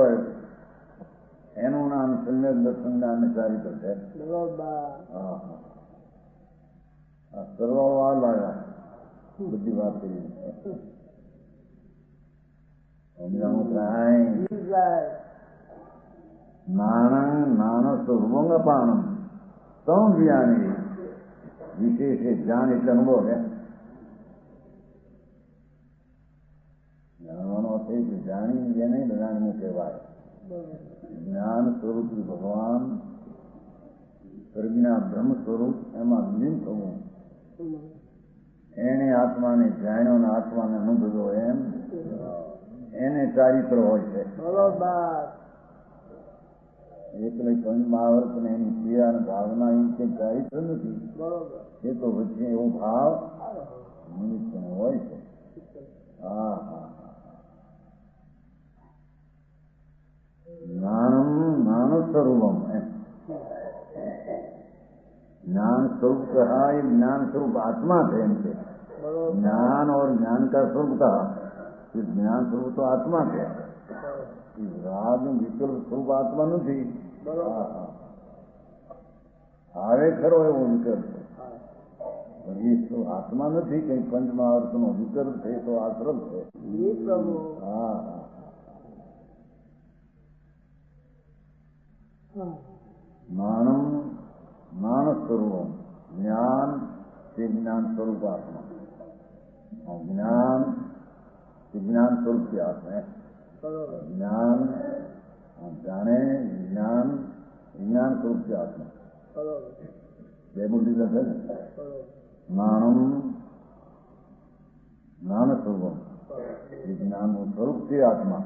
C: એનું નામ સમ્યક દર્શન જ્ઞાન ચારિત્ર છે. કરવા લાગ્યા બધી વાત કરી સમજાવું કાંઈ નાણં નાણ સ્વરૂપંગ અપાણમ તમ જ્ઞાની વિશેષે જ્ઞાન એટલે અનુભવ છે. જાણવાનો અર્થ એ કે જાણી એને જાણવું કહેવાય. જ્ઞાન સ્વરૂપ ભગવાન પ્રજ્ઞા બ્રહ્મ સ્વરૂપ એમાં લીન થવું એને આત્માને જાણ્યો ને આત્માને અનુભવ્યો એમ એને ચારિત્ર હોય છે. એટલે પંચમહાવર્ત ને એની ક્રિયા અને ભાવના એ કે ચારિત્ર નથી. એ તો વચ્ચે એવો ભાવ નિમિત્ત હોય છે. હા હા જ્ઞાનમ જ્ઞાન સ્વરૂપમ ज्ञान स्वरूप कहा ये ज्ञान स्वरूप आत्मा थे इनके. ज्ञान और ज्ञान का स्वरूप कहा इस ज्ञान स्वरूप तो आत्मा थे. राग विकल्प स्वरूप आत्मा नहीं. આવે ખરો એવો વિકલ્પ એ તો આત્મા નથી. કઈ પંચમહાવર્ત નો વિકલ્પ છે તો આશ્રમ છે. હા જ્ઞાનમ ज्ञान स्वरूप ज्ञान से ज्ञान स्वरूप आत्मा और ज्ञान से ज्ञान स्वरूप की आत्मा है. ज्ञान જાણે જ્ઞાન વિજ્ઞાન સ્વરૂપ છે આત્મા. બે બુદ્ધિ લખે ને જ્ઞાનમ જ્ઞાન સ્વરૂપ વિજ્ઞાનનું સ્વરૂપ છે આત્મા.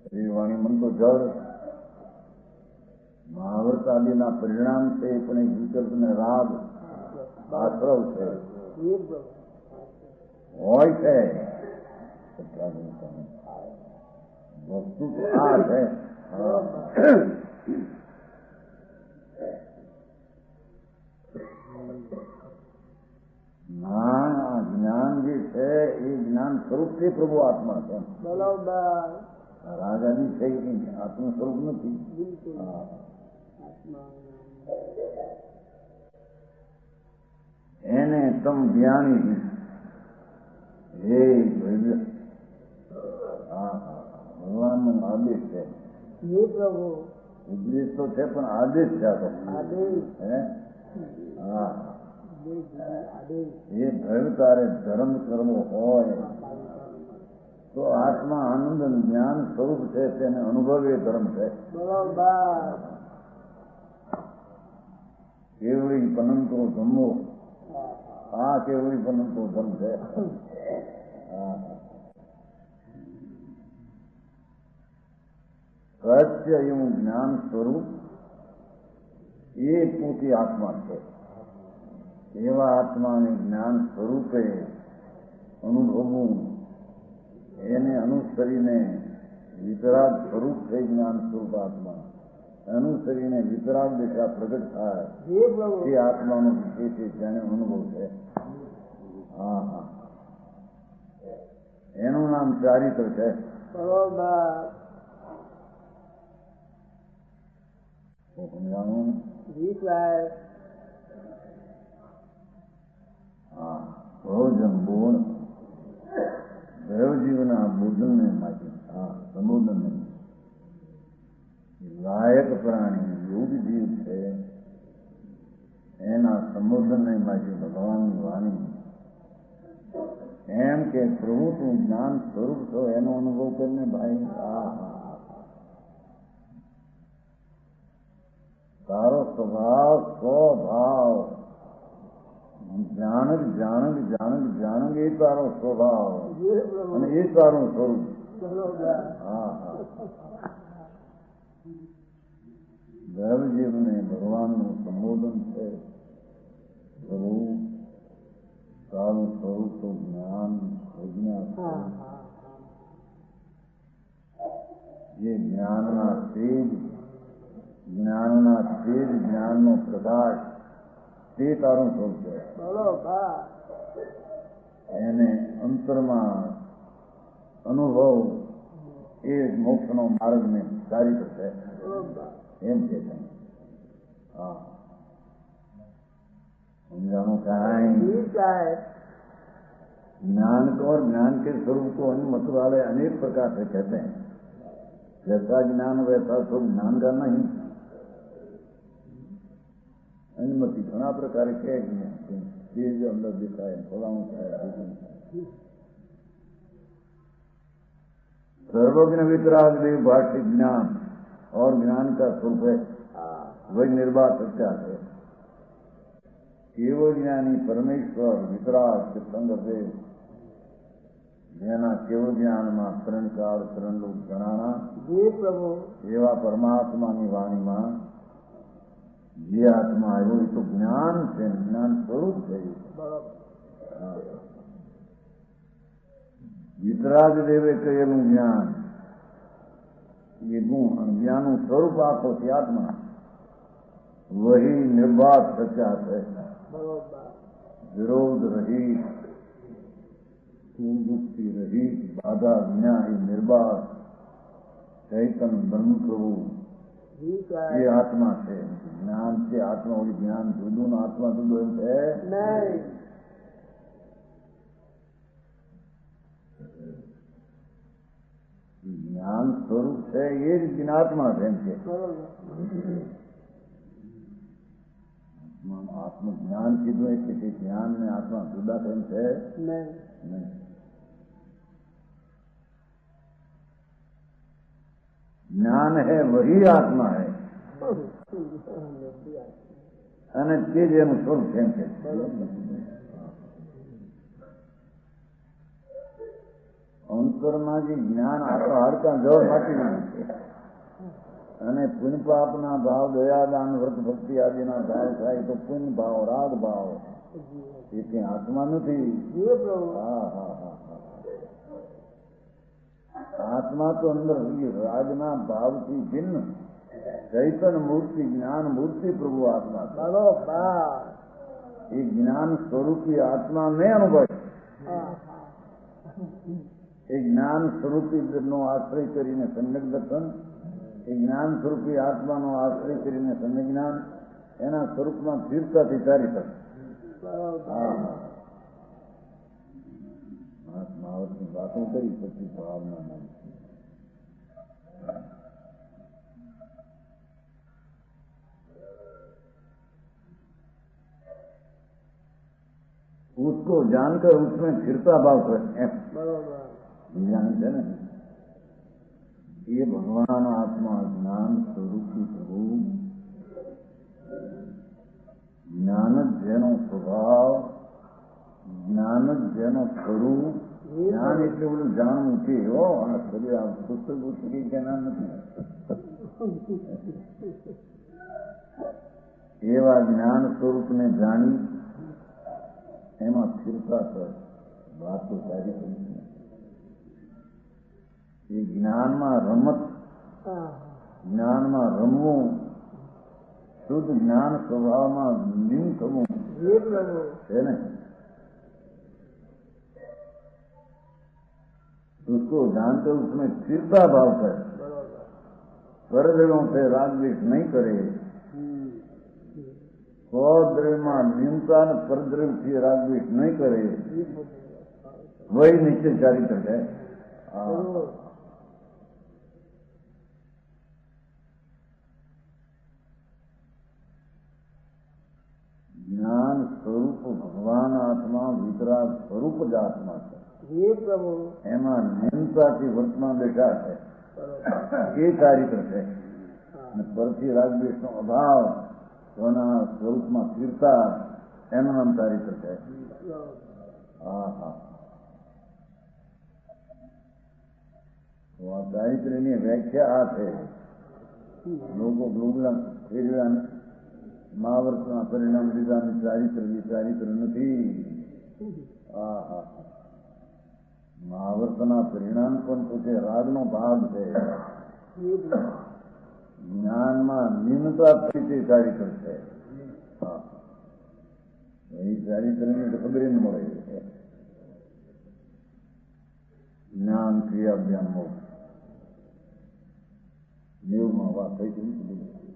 C: શરીર વાણી મન તો જળ મહાવર્ત આદિના પરિણામ છે પણ એક વિકલ્પ ને રાગ આશ્રવ છે હોય છે. વસ્તુ તો આ છે. જ્ઞાન જે છે એ જ્ઞાન સ્વરૂપ છે પ્રભુ આત્મા છે. રાગ આદિ છે આત્મ સ્વરૂપ નથી. એને તમ જ્ઞાની હે ભગવાનનો આદેશ છે. ઉપદેશ તો છે પણ આદેશ છે. એ ભય તારે ધર્મ કરવો હોય તો આત્મા આનંદ જ્ઞાન સ્વરૂપ છે તેને અનુભવે ધર્મ છે. કેવળી પનંતો ધમ્મો આ કેવળી પનંતો ધર્મ છે. સત્ય એવું જ્ઞાન સ્વરૂપ એ પોતે આત્મા છે. એવા આત્માને જ્ઞાન સ્વરૂપે અનુભવવું એને અનુસરીને વિતરાગ સ્વરૂપ છે જ્ઞાન સ્વરૂપ આત્મા અનુસરીને વિતરાગ દિશા પ્રગટ થાય તે આત્માનો વિષય છે જેને અનુભવ છે. એનું નામ ચારિત્ર છે. સમજાણું ભોજન બોણ દેવજીવના ભોજનને માટે સંબોધન લાયક પ્રાણી યોગ જીવ છે એના સંબોધનને માટે ભગવાનની વાણી એમ કે પ્રભુ તું જ્ઞાન સ્વરૂપ છો એનો અનુભવ કરીને ભાઈ તારો સ્વભાવ જાણક જાણક જાણક જાણક એ તારો સ્વભાવ અને એ તારું સ્વરૂપ. દેવજીવને ભગવાનનું સંબોધન છે. પ્રભુ તારું સ્વરૂપ તો જ્ઞાન પ્રજ્ઞા જે જ્ઞાનના તેજ જ્ઞાનનો પ્રકાશ તે તારું સ્વરૂપ છે. એને અંતરમાં અનુભવ એ મોક્ષનો માર્ગને સારી થશે એમ છે. समझानो चाहेंगे ज्ञान को और ज्ञान के स्वरूप को अनुमत वाले अनेक प्रकार से कहते हैं. जैसा ज्ञान वैसा स्वरूप ज्ञान का नहीं. अनुमति घना प्रकार के चीज अंदर दिखाए थोड़ा सर्वज्ञ वितराग देव भाष्य ज्ञान और ज्ञान का स्वरूप है वही निर्वाह सत्या है. केवल ज्ञानी परमेश्वर वितराग तीर्थंकर देव જેના કેવળ જ્ઞાનમાં શરણકાર શરણલોક ગણાણા એવા પરમાત્માની વાણીમાં જે આત્મા આવ્યો એ તો જ્ઞાન છે, જ્ઞાન સ્વરૂપ છે. વિતરાગ દેવે કહેલું જ્ઞાન એ ગુણ અને જ્ઞાનનું સ્વરૂપ આખો છે આત્મા. વહી નિર્બાધ સચ્ચા છે, વિરોધ રહિત, દુઃખથી રહિત, બાધા વિના એ નિર્બાધ ચૈતન બ્રહ્મ પ્રભુ એ આત્મા છે. જ્ઞાન છે આત્મા હોય. જ્ઞાન જુદું આત્મા જુદું એમ છે. જ્ઞાન સ્વરૂપ છે એ જ જ્ઞાત્મા છે એમ છે. આત્મજ્ઞાન કીધું એટલે કે જ્ઞાન ને આત્મા જુદા કેમ છે નહીં. જ્ઞાન હૈ વહી આત્મા હૈ અને તે જ એનું સ્વરૂપ એમ છે. અંતરમાં જે જ્ઞાન આખો હાડકા જળ માટી છે અને પુણ્ય પાપના ભાવ દયાદાન વ્રત ભક્તિ આદિના ભાવ થાય તો પુણ્ય ભાવ રાગ ભાવ એ કઈ આત્મા નથી. હા હા હા આત્મા તો અંદર રાગના ભાવથી ભિન્ન ચૈતન્ય મૂર્તિ જ્ઞાન મૂર્તિ પ્રભુ આત્મા એ જ્ઞાન સ્વરૂપી આત્મા ને અનુભવે એ જ્ઞાન સ્વરૂપી નો આશ્રય કરીને સમ્યક દર્શન એ જ્ઞાન સ્વરૂપી આત્માનો આશ્રય કરીને સમ્યક જ્ઞાન એના સ્વરૂપમાં સ્થિરતાથી ચારી શકે. હા હા મહાત્માવતની વાતો કરી પછી ભાવના નામ उसको जानकर उसमें फिरता भाव कर जान है ना ये भगवान आत्मा ज्ञान स्वरूपी प्रभु ज्ञान જ જેનો સ્વભાવ જ્ઞાન જ જેનો સ્વરૂપ જ્ઞાન એટલે બધું જાણવું છે. પુસ્તક પુસ્તક જ્ઞાન નથી. એવા જ્ઞાન સ્વરૂપને જાણી એમાં સ્થિરતા કરે વાતો સારી કરી. એ જ્ઞાનમાં રમત જ્ઞાનમાં રમવું શુદ્ધ જ્ઞાન સ્વભાવમાં લીન થવું છે ને उसको जानते उसमें स्थिरता भाव करे परद्रव्यों से राग द्वेष नहीं करे स्वद्रव्य में लीनता ने परद्रव्य से राग द्वेष नहीं करे वही निश्चय चारित्र है. જ્ઞાન સ્વરૂપ ભગવાન આત્મા વિતરાગ સ્વરૂપ જ આત્મા છે. એમાં નિયમતાથી વર્તમાન બેઠા છે એ ચારિત્ર છે. અને પરથી રાગદ્વેષનો અભાવ એના સ્વરૂપમાં સ્થિરતા એનું નામ ચારિત્ર છે. હા હા આ ચારિત્રની વ્યાખ્યા આ છે. લોકો ગોગલા ફેરવ્યા મહાવર્તના પરિણામ લીધા ચારિત્ર એ ચારિત્ર નથી. હા હા મહાવર્તના પરિણામ પણ પોતે રાગનો ભાગ છે. જ્ઞાનમાં નિમ્નતા તે ચારિત્ર છે. એ ચારિત્રની ખબર ન મળે. જ્ઞાન ક્રિયાભ્યાન મોક્ષ 90 વાત થઈ ગઈ.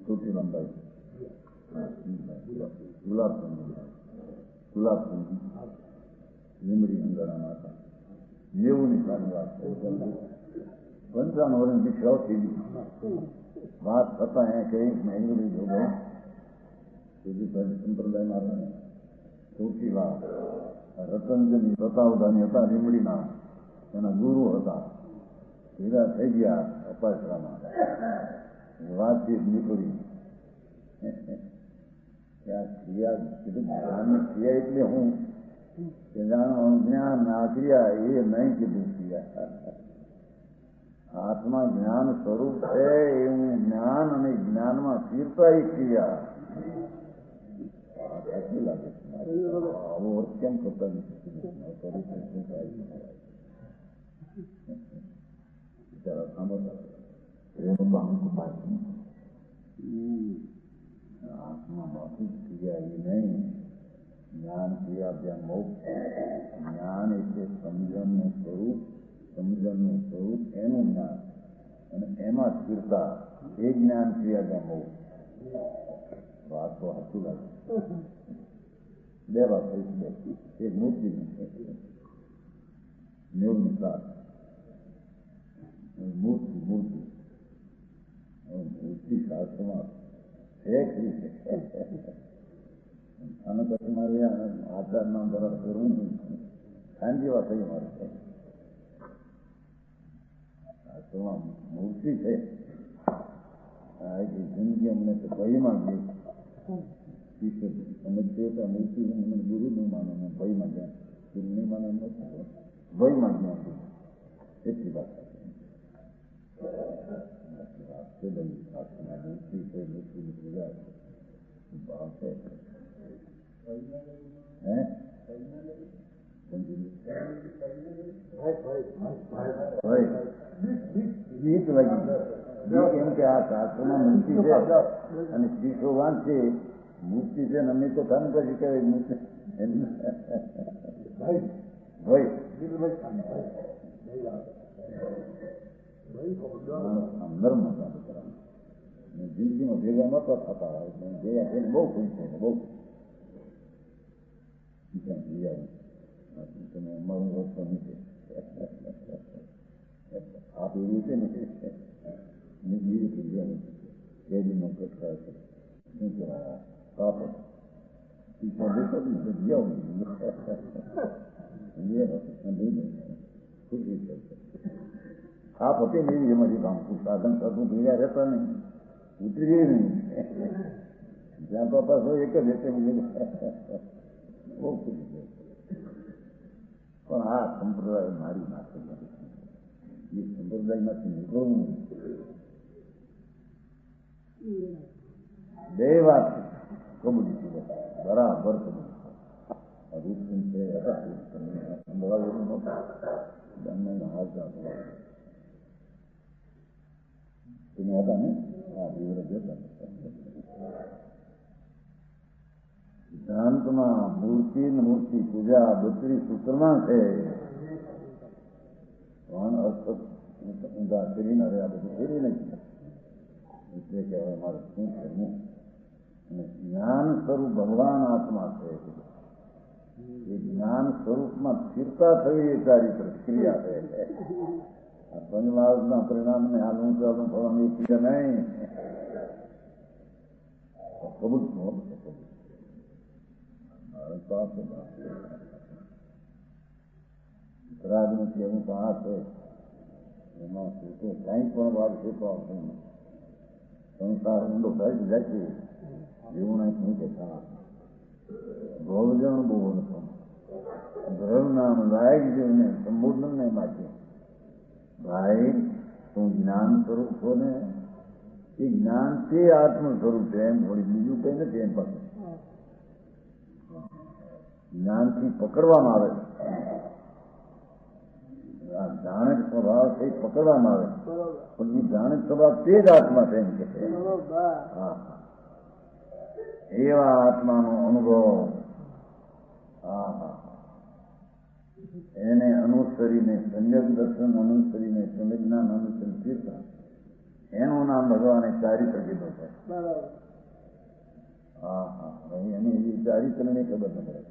C: છોટી લંબાઈ ગુલાબ લીમડી અંગારામાં હતા. 90ની સારી વાત છે. 55 વર્ષની દીક્ષાઓ થઈ ગઈ વાત થતા એ કઈ મેંગડી જો ગઈ સંપ્રદાયમાં સૌથી વાત રતનજની પ્રતાવધાની હતા. લીમડીના એના ગુરુ હતા. ભેગા થઈ ગયા અપાસરામાં વાતચીત નીકળી ત્યાં ક્રિયા કીધું જ્ઞાનની ક્રિયા એટલે હું કે જાણો જ્ઞાન આ ક્રિયા એ નહીં કીધું ક્રિયા. આત્મા જ્ઞાન સ્વરૂપ છે એવું જ્ઞાન અને જ્ઞાનમાં સ્થિરતા એ ક્રિયા. સાચું લાગે આવો વર્ત કેમ કરતા બિચારા સાંભળતા આત્મામાંથી ક્રિયા એ નહીં. જ્ઞાન ક્રિયાભ્યાન મોક્ષ. જ્ઞાન એટલે સમજણનું સ્વરૂપ એનું જ્ઞાન અને એમાં સ્થિરતા એ જ્ઞાન ક્રિયાભ્યાન મોક્ષ. વાત તો સાચું લાગે. બે વાત થઈ. એક મૂર્તિ 90 મૂર્તિ શાસ્ત્રમાં અને પછી મારે આચારના દ્વારા કરવું ખાનગી વાત થઈ મારે શાસ્ત્રમાં મૂર્તિ છે જિંદગી અમને તો ભયમાં ગઈ સમજते હતા મૂર્તિ મને ગુરુ નહીં માનો ભયમાં ગયા ગુરુ નહીં માનો એમ નથી ભયમાં ગયા એટલી વાત છે મૂર્તિ છે મૂર્તિની પૂજા ભાવ છે બીક લાગી એમ કે આ શાસ્ત્રમાં મૂર્તિ છે અને શીશો વાંચે મૂર્તિ છે ને અમે તો કામ કરી કે મૂર્તિ નર્મ જિંદગીમાં ભેગા નતા થતા ભેગા થઈને બહુ ખુશ છે બહુ તમે અમારું વસ્તુ નથી આપ એવું છે ને બીજી જગ્યાએ કેદીનો કટકા છે શું કહેવાય કાપડ આપ હતી ને એવી એમાંથી કામ સાધન સાધું ભેગા રહેતા નહીં ઉતરી નહીં જ્યાં તો પાછો એક જ રીતે બહુ ખુશી છે પણ આ સંપ્રદાય મારી નાખે એ સંપ્રદાયમાંથી નીકળવું બે વાત કબૂલી છે બરાબર કબૂલી રૂપસિંહ છે સંભળાવેલું નહોતું હાલતા તમે હતા ને હા વિવર જતા સિદ્ધાંતમાં મૂર્તિ પૂજા બત્રી સૂત્રમાં છે પણ ઊંધા ફેરીને હવે આ બધું ફેરી નહીં એટલે કે હવે મારે શું કરવું અને જ્ઞાન સ્વરૂપ ભગવાન આત્મા છે એ જ્ઞાન સ્વરૂપમાં સ્થિરતા થવી એ ચારિત્ર ક્રિયા છે આ પંચમહાભૂતના પરિણામને હાલવું ચાલવું થવાનું એ ક્રિયા નહીં કબૂલ રાજનીતિ એવું તો આ છે એમાં શું તો કંઈ પણ વાર છે તો સંસાર ઊંડો કરી જાય છે એવું નહીં શું કે ભોજન બહુ હતો ધર્મ નામ લાયક જીવને સંબોધન નહીં માટે ભાઈ તું જ્ઞાન સ્વરૂપ છો ને એ જ્ઞાન તે આત્મ સ્વરૂપ છે એમ થોડી બીજું કઈ નથી એમ પાસે જ્ઞાનથી પકડવામાં આવે જાણક સ્વભાવ છે પકડવામાં આવે પણ એ જાણક સ્વભાવ તે જ આત્મા છે એમ કે હા એવા આત્માનો અનુભવ એને અનુસરીને સંયમ દર્શન અનુસરીને સંવિજ્ઞાન અનુસરી તીર્થા એનું નામ ભગવાને ચારિત્ર કીધું છે એની ચારિત્રની ખબર ન પડે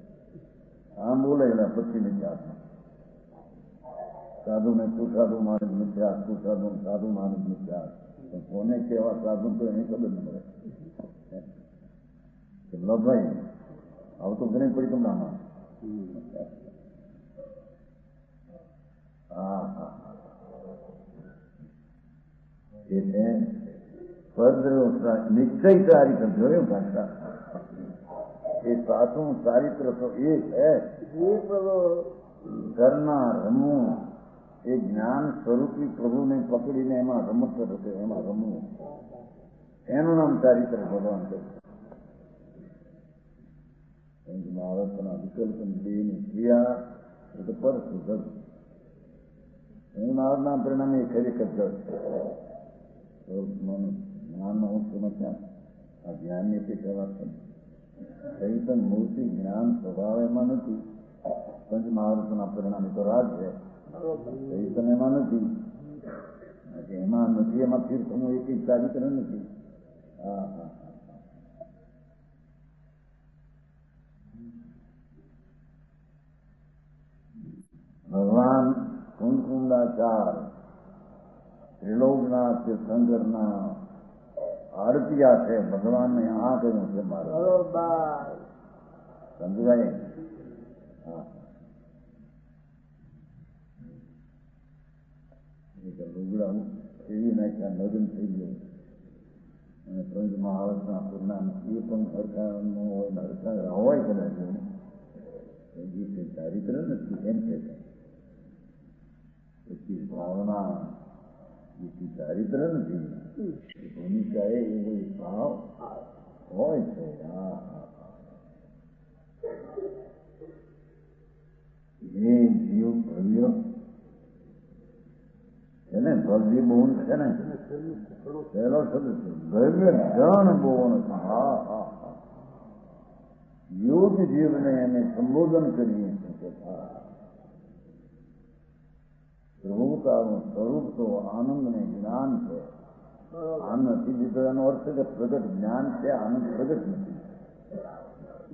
C: આમ બોલે એટલે પછી નથી આત્મા સાધુ ને કુસાધુ માણસ મિથ્યા કુસાધુ સાધુ માણસ મિથ્યા કોને કેવા સાધુ તો એની ખબર ન પડે ભાઈ આવું તો ઘણી પડી તમને આમાં એટલે નિશ્ચય ચારિત્ર જોયું ભાષા એ સાચું ચારિત્ર તો એ છે ઘરના રમવું એ જ્ઞાન સ્વરૂપી પ્રભુને પકડીને એમાં રમત થશે એમાં રમવું એનું નામ ચારિત્ર ભગવાન છે મહારાષ્ટ્રના વિકલ્પ દેહની ક્રિયા એ તો પર સુધર મહારાજના પરિણામે એ ખરેખર જળ છે જ્ઞાનનો હું સમસ્યા આ જ્ઞાનની અપેક્ષા વાત છે ચૈતન મૂર્તિ જ્ઞાન સ્વભાવ એમાં નથી પંચ મહારાષ્ટ્રના પરિણામે તો રાજ છે ચૈતન એમાં નથી એમાં નથી એમાં તીર્થનું એક ચારિત્ર નથી હા હા ભગવાન કુંડકુંડાચાર ત્રિલોકના તીર્થંકરના આરતીયા છે ભગવાનને આ કહ્યું છે મારે સમજાય હા લુગડા એવી નાખ્યા લગ્ન થઈ ગયું અને પંચ મહાવતના પૂર્ણામ એ પણ હરખાનો હોય હરખા હોય કદાચ જે ચારિત્ર નથી એમ કે પછી ભાવના જે ચારિત્ર નથી ભૂમિકા એ કોઈ ભાવ હોય છે. હા એ જીવ ભવ્ય છે ને ભવ્ય બોન છે ને પહેલો શબ્દ છે ભવ્ય જન બોન. હા હા હા યોગ જીવને એને સંબોધન કરીએ છીએ કે પ્રભુતાનું સ્વરૂપ તો આનંદ ને જ્ઞાન છે. આનંદ નથી લીધો એનો અર્થ કે પ્રગટ જ્ઞાન છે, આનંદ પ્રગટ નથી.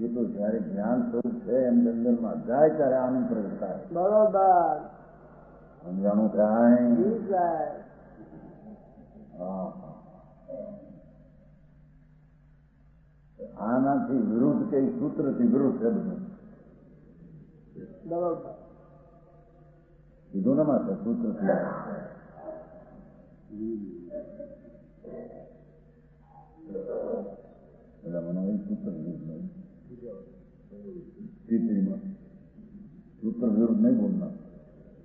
C: એ તો જયારે જ્ઞાન સ્વરૂપ છે એમ જંગલમાં જાય ત્યારે આનંદ પ્રગટ થાય.
D: બરોબર
C: સમજાણું કાંઈ? હા આનાથી વિરુદ્ધ કે સૂત્રથી વિરુદ્ધ છે બધું.
D: બરોબર
C: કીધું ને માત્ર સૂત્રથી એટલે મને સૂત્ર વિરુદ્ધ નહીં, ચેત્રીમાં સૂત્ર વિરુદ્ધ નહીં બોલના,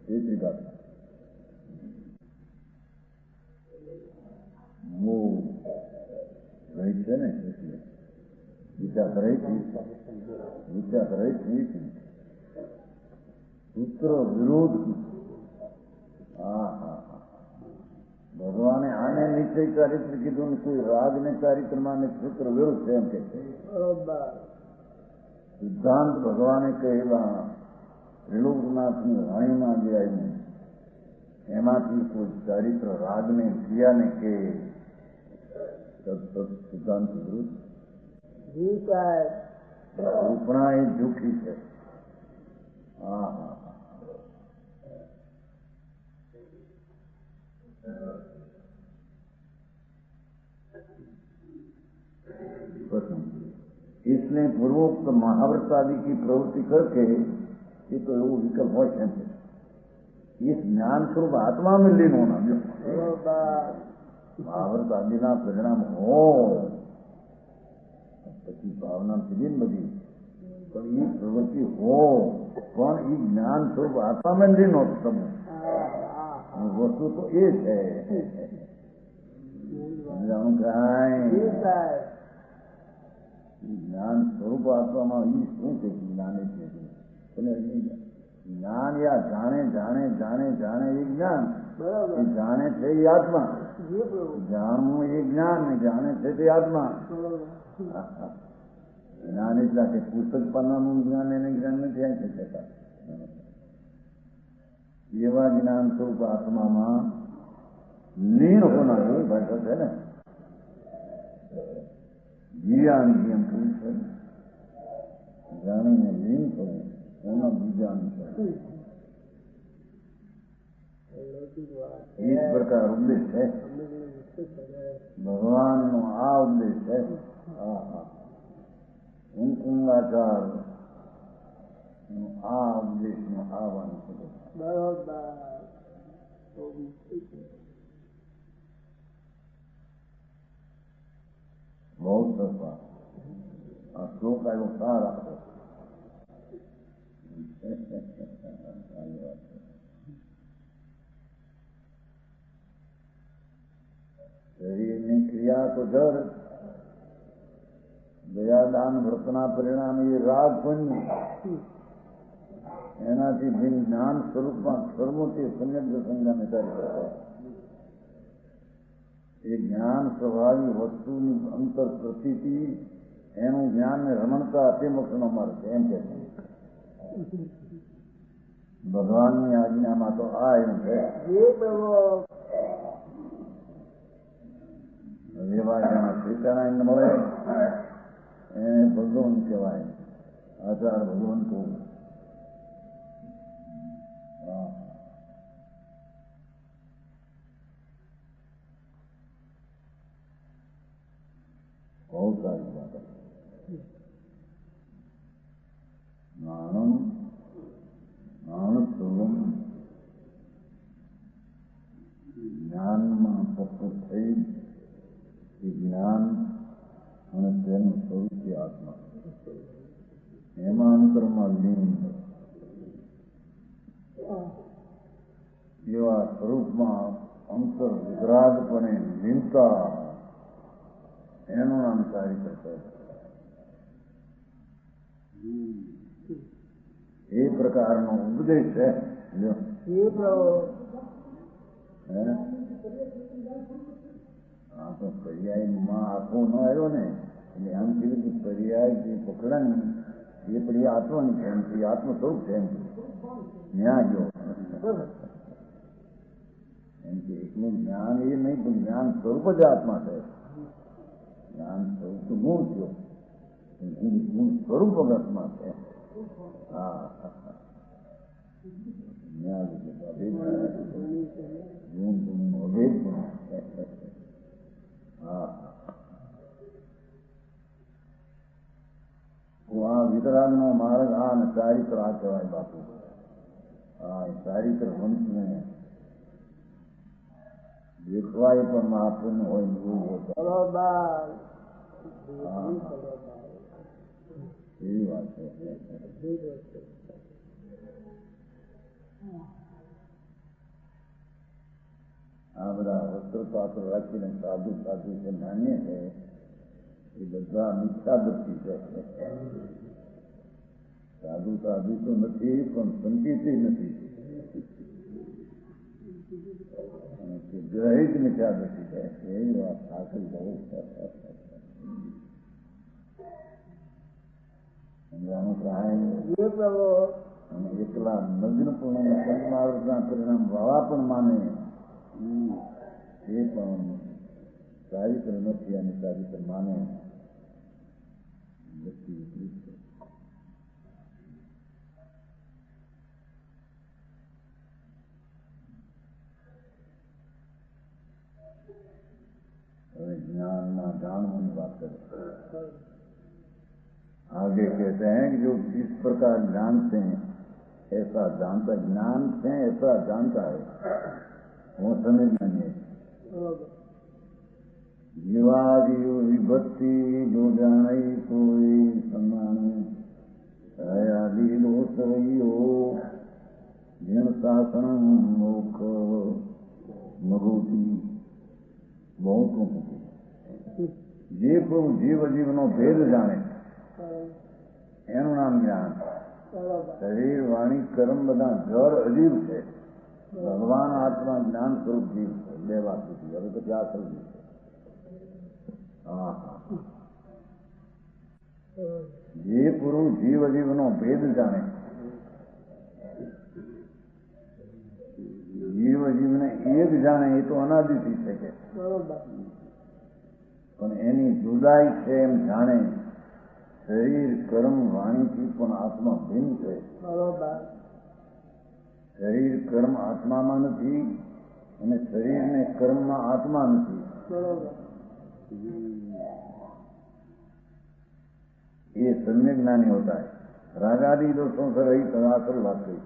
C: ચેત્રી કાઢ મોહ રહી છે ને એટલે વિચાર રહી છે સૂત્ર વિરોધ. હા હા ભગવાને આને નિશ્ચય ચારિત્ર કીધું ને કોઈ રાગ ને ચારિત્રમાં ને સૂત્ર વિરુદ્ધ છે એમ કે છે. સિદ્ધાંત ભગવાને કહેલા ત્રિલોકનાથની વાણીમાં જે આવ્યું એમાંથી કોઈ ચારિત્ર રાગને ક્રિયાને કે સિદ્ધાંત વિરુદ્ધ. કલ્પના એ જુઠી છે. હા હા इसने पूर्वोक्त महाव्रत आदि की प्रवृत्ति करके ये तो वो विकल्प हो सकते इस ज्ञान स्वरूप आत्मा में लीन होना महाव्रत आदि ना परिणाम हो પછી ભાવનાથી લીન બધી પણ એ પ્રવૃત્તિ હો પણ એ જ્ઞાન સ્વરૂપ આત્મામાં લીન હોતું તમે વસ્તુ તો એ છે. સમજાણું કાંઈ? જ્ઞાન સ્વરૂપ આપવામાં એ શું છે? જ્ઞાન છે જ્ઞાન યા જાણે જાણે જાણે જાણે એ જ્ઞાન એ જાણે છે એ આત્મા. જાણવું એ જ્ઞાન ને જાણે છે તે આત્મા. જ્ઞાન એટલા કે પુસ્તક પાનાનું જ્ઞાન એને જ્ઞાન નથી આવી શકતા. એવા જ્ઞાન સ્વરૂપ આત્મામાં લીન હોના જોઈએ ભાષા છે ને જીયાની એમ કહ્યું છે જાણીને લીન થવું એના બીજાનું છે. इस प्रकार उपदेश है भगवान नो आ उपदेश है कुंकुंगाचार आ उपदेश में आवान बहुत सरपा आ श्लोक आयो सारा શરીરની ક્રિયા તો જર દયાદાન વ્રતના પરિણામે એ રાગ પુણ્ય એનાથી ભિન્ન જ્ઞાન સ્વરૂપમાં સર્વોથી સંયમ સંજ્ઞાને ચાલી શકે. એ જ્ઞાન સ્વભાવી વસ્તુની અંતર પ્રતિથી એનું જ્ઞાનને રમણતા તે મોક્ષનો માર્ગ છે એમ કે ભગવાનની આજ્ઞામાં તો આ એમ છે. એવા જેના શ્રીનારાયણ મળે એને ભગવાન કહેવાય. આચાર ભગવાન કહું બહુ સારી વાત. જ્ઞાન પૂર્વમ જ્ઞાનમાં તત્વ થઈ જ્ઞાન એમાં અંતરમાં લીન એવા સ્વરૂપમાં અંતર વિતરાગપણે લીનતા એનું નામ ચારિત્ર કહે. એ પ્રકારનો ઉપદેશ છે. તો પર્યાયમાં આખો ન આવ્યો ને એટલે આમ કીધું કે પર્યાય જે પકડાની એ પણ એ આત્માની છે, એમ એ આત્મ સ્વરૂપ છે, એમ ન્યા જો એમ કે એકલું જ્ઞાન એ નહીં પણ જ્ઞાન સ્વરૂપ જ આત્મા છે. જ્ઞાન સ્વરૂપ તો ગુણ થયો, ગુણ સ્વરૂપ આત્મા છે. હા જ્ઞાન ગુણ ગુણનો અભેદ પણ હા. આ વિતરાગનો માર્ગ આ અને ચારિત્ર આ કહેવાય બાપુ. હા ચારિત્ર વંશને દેખવાય પણ મહાપુણ્ય હોય ને એવું હોય. એવી વાત છે. આ બધા વસ્ત્ર પાત્ર રાખીને સાધુ સાધુ જે માનીએ છે એ બધા મિથ્યા દ્રષ્ટિ છે. સાધુ સાધુ તો નથી પણ સંકેત નથી, ગ્રહિત મિથ્યા દ્રષ્ટિ છે. એવી વાત આખરી બહુ સમજાનું સહાય અને એકલા નગ્ન પણ પંચમહાવૃતના પરિણામ વાળા પણ માને એ પણ ચારિત્ર નથી અને ચારિત્ર માને વ્યક્તિ વિપરીત છે. હવે ज्ञानना जानने की बात करें। आगे कहते हैं कि जो इस प्रकार जानते हैं ऐसा जानता, ज्ञान से ऐसा जानता है वो समझ नहीं है। जीवादि विभक्ति जो जाने कोई समान आदि दोष रही हो जिन शासन मोख मगोती बहुत જે કોઈ જીવ અજીવનો ભેદ જાણે એનું નામ જ્ઞાન. શરીર વાણી કર્મ બધા જળ અજીવ છે, ભગવાન આત્મા જ્ઞાન સ્વરૂપ જીવ છે. બે વાત સુધી હવે પછી આ સ્વરૂપ છે. જે પુરુષ જીવ અજીવનો ભેદ જાણે, જીવ અજીવને એક જાણે એ તો અનાદિથી છે કે પણ એની જુદાઈ છે એમ જાણે. શરીર કર્મ વાણીથી પણ આત્મા ભિન્ન છે. શરીર કર્મ આત્મામાં નથી અને શરીરને કર્મમાં આત્મા નથી. ये सम्यक ज्ञानी होता है। रागादि दोषों से रही तदासर बात कही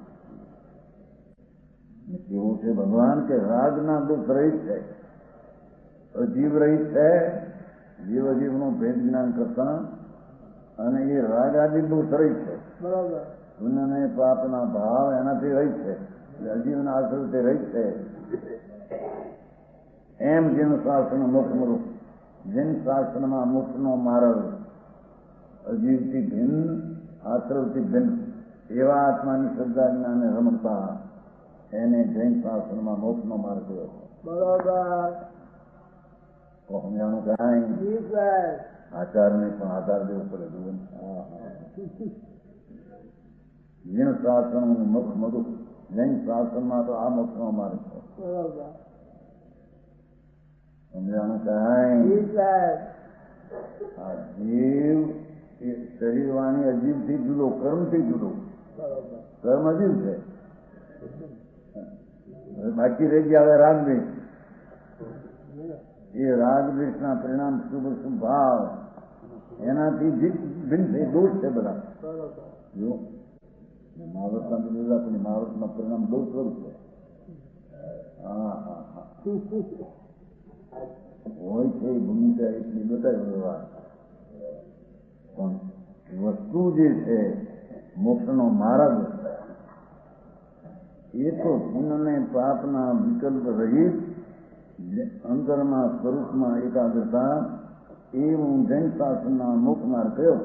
C: કેવું છે ભગવાન કે રાગના દોષ રહિત છે, અજીવ રહિત છે. જીવ અજીવનું ભેદ જ્ઞાન કરતા અને એ રાગ આદિ દોષ રહિત છે. પુણ્ય ને પાપના ભાવ એનાથી રહિત છે, અજીવના આશ્રયથી રહિત છે. એમ જેમ શાસ્ત્ર મોક્ષ જેમ શાસ્ત્રમાં મોક્ષનો માર્ગ અજીવથી ભિન્ન આશ્રવથી ભિન્ન એવા આત્માની શ્રદ્ધા જ્ઞાને રમતા એને જૈન શાસ્ત્રમાં મોક્ષનો માર્ગ થયો. બરોબર સમજાણું કાંઈ આચારને પણ આધાર દેવો પડે. જીણ શાસ્ત્રનું મોક્ષ મધુ, જૈન શાસ્ત્રમાં તો આ મોક્ષનો માર્ગ છે. સમજાણું કાંઈ આ જીવ શરીર વાણી અજીવથી જુદો, કર્મથી જુદો. કર્મ અજીવ છે, બાકી રહી ગયા હવે રાગ દ્વેષ. એ રાગ દ્વેષના પરિણામ શુભ શુભ ભાવ એનાથી ભિન્ન છે, દોષ છે બધા. જો મહાવૃતના બીજા પણ મહાવૃતના પરિણામ દોષ સ્વરૂપ છે. હોય છે ભૂમિકા એટલી બતાવી વાત પણ વસ્તુ જે છે મોક્ષનો માર્ગ એ તો પુણ્યને પાપના વિકલ્પ રહિત અંતરના સ્વરૂપમાં એકાગ્રતા એ હું જૈન શાસ્ત્રના મુખ માર્ગ કયો